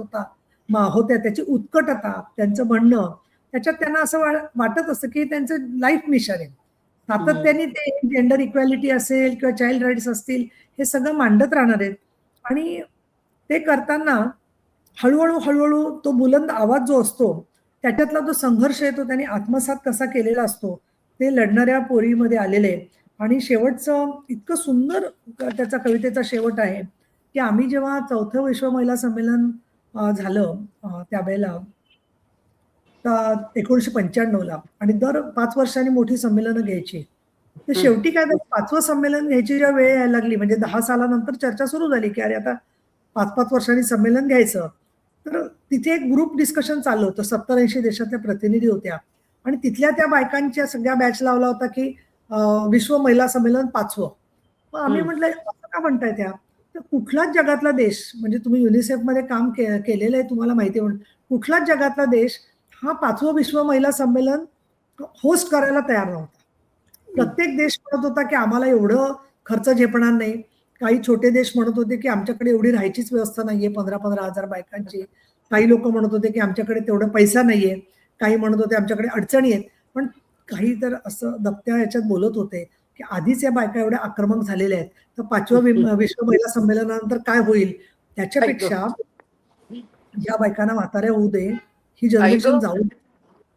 होत्या त्याची उत्कटता, त्यांचं म्हणणं, त्याच्यात त्यांना असं वाटत असतं की त्यांचं लाईफ मिशन आहे. हम्म. सातत्याने ते जेंडर इक्वॅलिटी असेल किंवा चाइल्ड राईट्स असतील, हे सगळं मांडत राहणार आहेत आणि ते करताना हळू-हळू तो बुलंद आवाज जो असतो, त्याच्यातला जो संघर्ष आहे तो त्यांनी आत्मसात कसा केलेला असतो, ते लढणाऱ्या पोरीमध्ये आलेले आहे. आणि शेवटचं इतकं सुंदर त्याचा कवितेचा शेवट आहे, की आम्ही जेव्हा 4थं विश्व महिला संमेलन झालं त्यावेळेला 1995 ला आणि दर 5 वर्षांनी मोठी संमेलनं घ्यायची. तर हम्म. शेवटी काय झालं 5वं संमेलन घ्यायची जेव्हा वेळ यायला लागली म्हणजे 10 सालानंतर चर्चा सुरू झाली, की अरे आता 5-5 वर्षांनी संमेलन घ्यायचं. तर तिथे एक ग्रुप डिस्कशन चाललं होतं. 70-80 देशातल्या प्रतिनिधी होत्या आणि तिथल्या त्या बायकांच्या सगळ्या बॅच लावला होता, की विश्व महिला संमेलन 5वं. मग आम्ही हम्म. म्हटलं असं का म्हणताय त्या? तर कुठलाच जगातला देश म्हणजे तुम्ही युनिसेफमध्ये काम केलेलं आहे तुम्हाला माहिती आहे म्हणून. कुठलाच जगातला देश हा 5वं विश्व महिला संमेलन होस्ट करायला तयार नव्हता. प्रत्येक देश म्हणत होता, की आम्हाला एवढं खर्च झेपणार नाही. काही छोटे देश म्हणत होते, की आमच्याकडे एवढी राहायचीच व्यवस्था नाहीये 15,000 बायकांची. काही लोकं म्हणत होते, की आमच्याकडे तेवढा पैसा नाहीये. काही म्हणत होते आमच्याकडे अडचणी आहेत. पण काही तर असं दबत्या ह्याच्यात बोलत होते, की आधीच या बायका एवढ्या आक्रमक झालेल्या आहेत. तर 5व्या विश्व महिला संमेलनानंतर काय होईल? आई गं. त्याच्यापेक्षा या बायकांना म्हाताऱ्या होऊ दे, ही आई जनरेशन गं. जाऊ दे.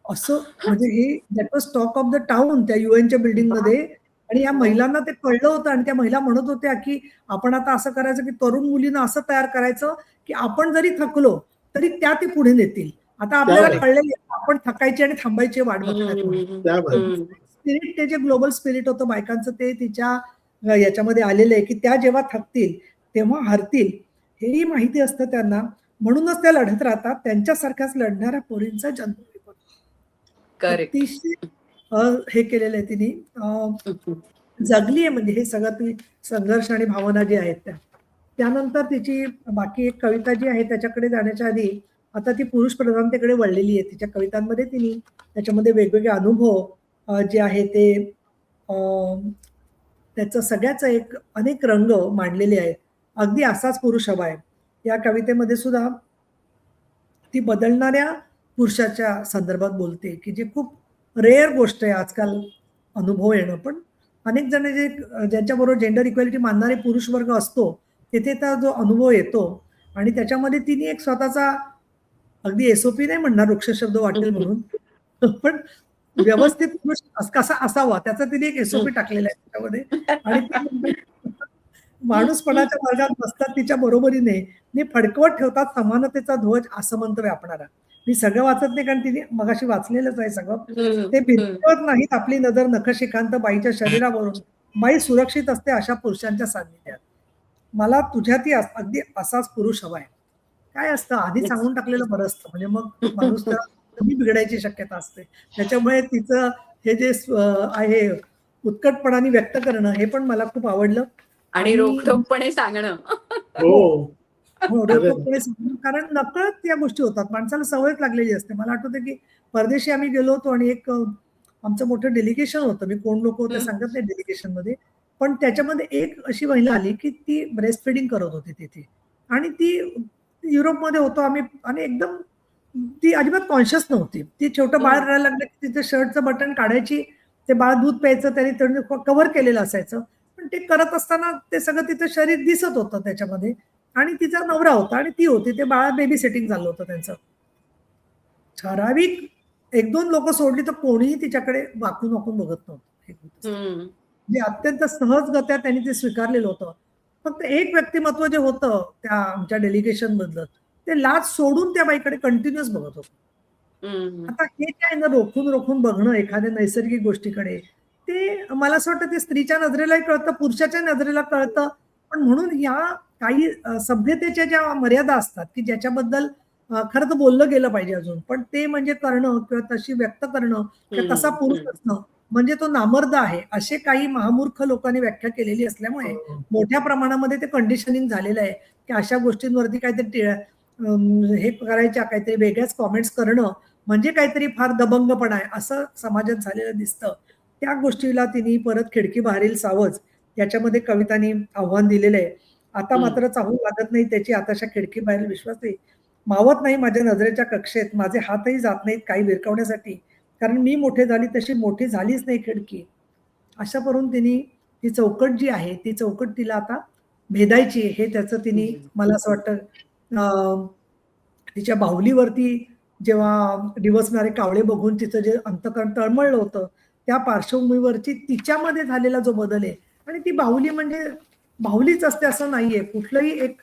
असं म्हणजे हे that was talk of the town त्या युएनच्या बिल्डिंगमध्ये आणि या हो. महिलांना ते कळलं होतं आणि त्या महिला म्हणत होत्या, की आपण आता असं करायचं, की तरुण मुलींना असं तयार करायचं, की आपण जरी थकलो, तरी त्या ते पुढे नेतील. आता क्या आपल्याला बात करेक्ट. कळलेलं आहे, आपण थकायची आणि थांबायची वाट बघतायत म्हणून. क्या बात हम्म. स्पिरिट ते जे ग्लोबल स्पिरिट होतं बायकांचं ते तिच्या याच्यामध्ये आलेलं आहे, की त्या जेव्हा थकतील, तेव्हा हरतील. हेही माहिती असतं त्यांना. म्हणूनच त्या लढत राहतात. त्यांच्यासारख्याच लढणाऱ्या पोरींचा जन्म होतो. करेक्ट. अतिशय हे केलेलं आहे तिने जगली आहे म्हणजे हे सगळं ती संघर्ष आणि भावना जी आहेत त्या. त्यानंतर तिची बाकी एक कविता जी आहे त्याच्याकडे जाण्याच्या आधी आता ती पुरुष प्रधानतेकडे वळलेली आहे. तिच्या कवितांमध्ये तिने त्याच्यामध्ये वेगवेगळे अनुभव जे आहे ते अ, त्याचं सगळ्याच एक अनेक रंग मांडलेले आहेत. अगदी असाच पुरुष हवा आहे. या कवितेमध्ये सुद्धा ती बदलणाऱ्या पुरुषाच्या संदर्भात बोलते, की जे खूप रेअर गोष्ट आहे आजकाल अनुभव येणं. पण अनेक जण जे ज्यांच्याबरोबर जेंडर इक्वॅलिटी मानणारे पुरुष वर्ग असतो, तिथे तर जो अनुभव येतो आणि त्याच्यामध्ये तिने एक स्वतःचा अगदी एस-ओ-पी नाही म्हणणार वृक्ष शब्द वाटेल म्हणून, पण व्यवस्थित पुरुष कसा असावा त्याचा तिने एक एसओपी टाकलेला आहे त्याच्यामध्ये. आणि ती म्हणते, माणूसपणाच्या मार्गात बसतात तिच्या बरोबरीने, नि फडकवत ठेवतात समानतेचा ध्वज आसमंत व्यापणारा. मी सगळं वाचत नाही कारण तिने मगाशी वाचलेलंच आहे सगळं. हम्म, ते हम्म. भिंतीवर नाहीत आपली नजर नखशिखांत बाईच्या शरीरावरून, बाई सुरक्षित असते अशा पुरुषांच्या सान्निध्यात. मला तुझ्यातही अगदी असाच पुरुष हवाय. काय असतं आधी सांगून टाकलेलं बरं असतं, म्हणजे मग माणूस त्याला कमी बिघडायची शक्यता असते. त्याच्यामुळे तिचं हे जे आहे उत्कटपणाने व्यक्त करणं हे पण मला खूप आवडलं. आणि आणि रोखठोकपणे सांगणं. हो हो, खरं आहे. रोखठोकपणे सांगणं, कारण नकळत या गोष्टी होतात. माणसाला सवयच लागलेली असते. मला आठवतं की परदेशी आम्ही गेलो होतो आणि एक आमचं मोठं डेलिगेशन होतं. मी कोण लोक होते हम्म, सांगत नाही डेलिगेशनमध्ये. पण त्याच्यामध्ये एक अशी महिला आली की ती ब्रेस्ट फीडिंग करत होती तिथे. आणि ती युरोपमध्ये होतो आम्ही आणि एकदम ती अजिबात कॉन्शियस नव्हती. ती छोटं बाळ हम्म, रडायला लागलं की तिचं शर्टचं बटन काढायची, ते बाळ दूध प्यायचं, त्याने कव्हर केलेलं असायचं. पण ते करत असताना ते सगळं तिचं शरीर दिसत होतं त्याच्यामध्ये. आणि तिचा नवरा होता आणि ती होती. ते बाळा बेबी सेटिंग चाललं होतं त्यांचं. ठराविक 1-2 लोकं सोडली तर कोणीही तिच्याकडे वाकून वाकून बघत नव्हतं. हे होत असतं. हम्म. म्हणजे अत्यंत सहजगत्या त्यांनी ते स्वीकारलेलं होतं. फक्त एक व्यक्तिमत्व जे होतं त्या आमच्या डेलिगेशन मधलं, ते लाज सोडून त्या बाईकडे कंटिन्युअस बघत होतं. हम्म. आता हे जे आहे ना रोखून रोखून बघणं एखाद्या नैसर्गिक गोष्टीकडे, ते मला असं वाटतं ते स्त्रीच्या नजरेलाही कळतं, पुरुषाच्या नजरेला कळतं. पण म्हणून या काही सभ्यतेच्या ज्या मर्यादा असतात, की ज्याच्याबद्दल खरं तर बोललं गेलं पाहिजे अजून. पण ते म्हणजे करणं किंवा तशी व्यक्त करणं किंवा तसा हम्म. पुरुष हम्म. असणं म्हणजे तो नामर्द आहे, असे काही महामूर्ख लोकांनी व्याख्या केलेली असल्यामुळे मोठ्या प्रमाणामध्ये ते कंडिशनिंग झालेलं आहे, की अशा गोष्टींवरती काहीतरी हे करायच्या, काहीतरी वेगळ्याच कॉमेंट्स करणं म्हणजे काहीतरी फार दबंगपणा आहे, असं समाजात झालेलं दिसतं. त्या गोष्टीला तिने परत खिडकी बाहेरील सावज याच्यामध्ये कवितांनी आव्हान दिलेलं आहे. आता हम्म. मात्र चाहूल लागत नाही त्याची आताशा खिडकी बाहेरील विश्वासही, मावत नाही माझ्या नजरेच्या कक्षेत, माझे हातही जात नाहीत काही विरकवण्यासाठी, कारण मी मोठे झाली तशी मोठी झालीच नाही खिडकी. अशा करून तिने ती चौकट जी आहे, ती चौकट तिला आता भेदायची आहे. हे त्याचं तिने हम्म. मला असं वाटतं तिच्या बाहुलीवरती जेव्हा डिवचणारे कावळे बघून तिचं जे अंतःकरण तळमळलं होतं, त्या पार्श्वभूमीवरची तिच्यामध्ये झालेला जो बदल आहे. आणि ती बाहुली म्हणजे बाहुलीच असते असं नाहीये. कुठलंही एक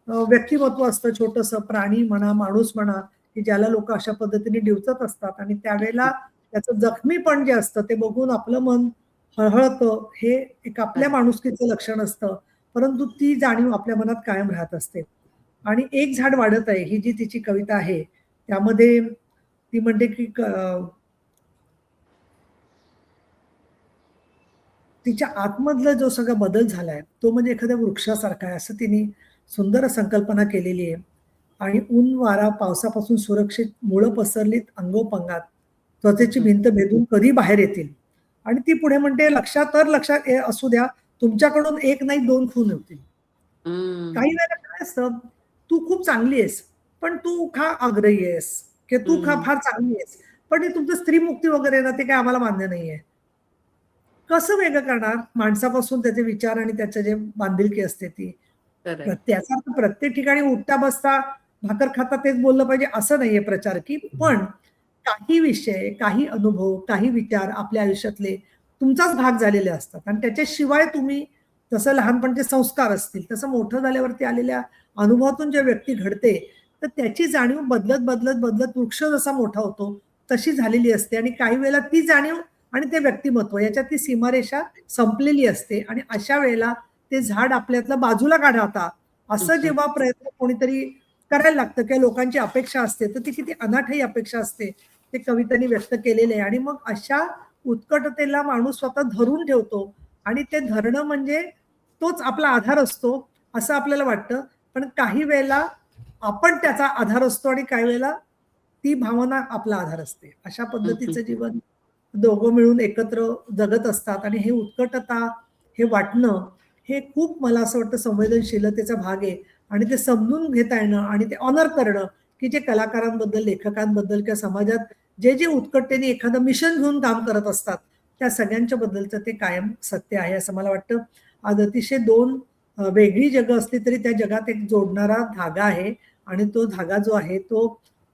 व्यक्तिमत्व असतं छोटंसं, प्राणी म्हणा, माणूस म्हणा, की ज्याला लोकं अशा पद्धतीने डिवचत असतात आणि त्यावेळेला त्याचं जखमीपण जे असतं ते बघून आपलं मन हळहळतं. हे एक आपल्या खरं. माणुसकीचं लक्षण असतं. परंतु ती जाणीव आपल्या मनात कायम राहत असते. आणि एक झाड वाढत आहे ही जी तिची कविता आहे, त्यामध्ये ती म्हणते की तिच्या आतमधला जो सगळा बदल झालाय, तो म्हणजे एखाद्या वृक्षासारखा आहे, असं तिने सुंदर संकल्पना केलेली आहे. आणि ऊन, वारा, पावसापासून सुरक्षित मुळं पसरलीत अंगोपंगात, त्वचेची हम्म. भिंत भेदून कधी बाहेर येतील. आणि ती पुढे म्हणते, लक्षात असू द्या, तुमच्याकडून एक नाही 2 खून होतील. काही हम्म. वेळेला काय असतं, तू खूप चांगली आहेस, पण तू का आग्रही आहेस किंवा तू का हम्म. फार चांगली आहेस, पण हे तुमचं स्त्रीमुक्ती वगैरे ना, ते काय आम्हाला मान्य नाहीये. कसं वेगळं करणार? माणसापासून त्याचे विचार आणि त्याचं जे बांधिलकी असते ती. खरंय. त्याचा अर्थ प्रत्येक ठिकाणी उठता बसता, भाकर खाता तेच बोललं पाहिजे असं नाहीये प्रचार, की पण काही विषय, काही अनुभव, काही विचार आपल्या आयुष्यातले तुमचाच भाग झालेले असतात आणि त्याच्याशिवाय तुम्ही जसं लहानपणचे संस्कार असतील, तसं मोठं झाल्यावरती आलेल्या अनुभवातून जे व्यक्ती घडते, तर त्याची जाणीव बदलत, बदलत, बदलत वृक्ष जसा मोठा होतो, तशी झालेली असते आणि काही वेळेला ती जाणीव आणि ते व्यक्तिमत्व याच्यात ती सीमारेषा संपलेली असते आणि अशा वेळेला ते झाड आपल्यातलं बाजूला काढा आता, असं हम्म. जेव्हा प्रयत्न कोणीतरी करायला लागतं किंवा लोकांची अपेक्षा असते, तर ती किती अनाठायी अपेक्षा असते, ते कवितांनी व्यक्त केलेलं आहे. आणि मग अशा उत्कटतेला माणूस स्वतः धरून ठेवतो आणि ते धरणं म्हणजे तोच आपला आधार असतो, असं आपल्याला वाटतं. पण काही वेळेला आपण त्याचा आधार असतो आणि काही वेळेला ती भावना आपला आधार असते. अशा हम्म. पद्धतीचं जीवन दोघं मिळून एकत्र जगत असतात आणि हे उत्कटता, हे वाटणं, हे खूप मला असं वाटतं संवेदनशीलतेचा भाग आहे. आणि ते समजून घेता येणं आणि ते ऑनर करणं, की जे कलाकारांबद्दल, लेखकांबद्दल किंवा समाजात जे उत्कटतेने एखादं मिशन घेऊन काम करत असतात, त्या सगळ्यांच्या बद्दलचं ते कायम सत्य आहे असं मला वाटतं. आज अतिशय 2 वेगळी जगं असली तरी त्या जगात एक जोडणारा धागा आहे आणि तो धागा जो आहे तो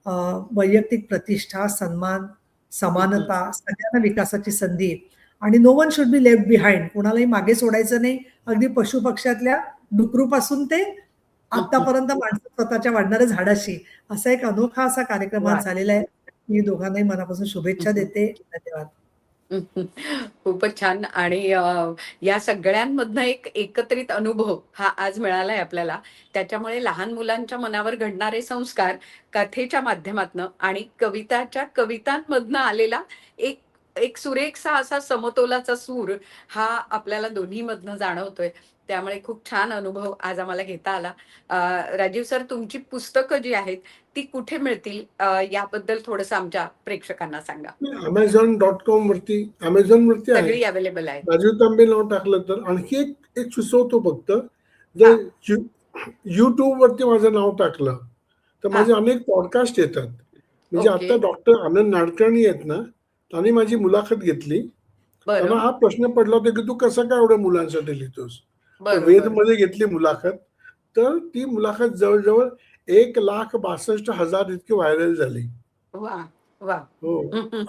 अ, वैयक्तिक प्रतिष्ठा, सन्मान, समानता, सगळ्यांना विकासाची संधी आणि no one should be left behind. कोणालाही मागे सोडायचं नाही. अगदी पशुपक्ष्यातल्या डुकरूपासून ते आतापर्यंत माणसं स्वतःच्या वाढणाऱ्या झाडाशी असा एक अनोखा असा कार्यक्रम वा. आज झालेला आहे. मी दोघांनाही मनापासून शुभेच्छा देते. धन्यवाद. खूपच छान. आणि या सगळ्यांमधनं एक एकत्रित अनुभव हा आज मिळालाय आपल्याला. त्याच्यामुळे लहान मुलांच्या मनावर घडणारे संस्कार कथेच्या माध्यमातनं आणि कवितांमधनं आलेला एक एक सुरेखसा असा समतोलाचा सूर हा आपल्याला दोन्हीमधनं जाणवतोय. त्यामुळे खूप छान अनुभव आज आम्हाला घेता आला. राजीव सर, तुमची पुस्तकं जी आहेत ती कुठे मिळतील, याबद्दल थोडंसं आमच्या प्रेक्षकांना सांगा. Amazon.com वरती, Amazon वरती आहे. सगळी अवेलेबल आहेत. राजीव तांबे नाव टाकलं तर. आणखी एक एक सुचवतो फक्त, हा. जर YouTube वरती माझं नाव टाकलं तर हा. माझे अनेक पॉडकास्ट येतात. म्हणजे ओके. आता डॉक्टर आनंद नाडकर्णी आहेत ना, त्यांनी माझी मुलाखत घेतली. त्यांना बरं हा प्रश्न पडला होता की तू कसं काय एवढ्या मुलांसाठी लिहितोस. तर बरं बरं. वेदमध्ये घेतली मुलाखत. तर ती मुलाखत जवळजवळ 1,62,000 इतकी व्हायरल झाली. वा वा. हो.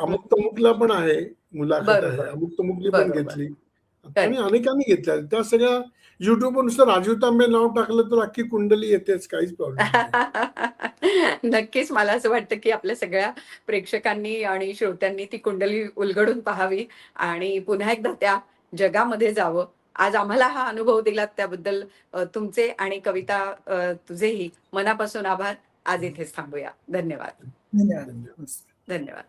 अमुक तमुकला पण आहे, मुलाखत आहे. बरोबर अमुक तमुकली पण बरोबर. घेतली. आणि करेक्ट. अनेकांनी घेतल्या. त्या सगळ्या YouTubeवर नुसतं राजीव तांबे नाव टाकलं तर अख्खी कुंडली येतेच, काहीच प्रॉब्लेम नाही. नक्कीच मला असं वाटतं की आपल्या सगळ्या प्रेक्षकांनी आणि श्रोत्यांनी ती कुंडली उलगडून पाहावी आणि पुन्हा एकदा त्या जगामध्ये जावं. आज आम्हाला हा अनुभव दिलात त्याबद्दल तुमचे आणि कविता, तुझेही मनापासून आभार. आज इथेच थांबूया. धन्यवाद. धन्यवाद. धन्यवाद. धन्यवाद.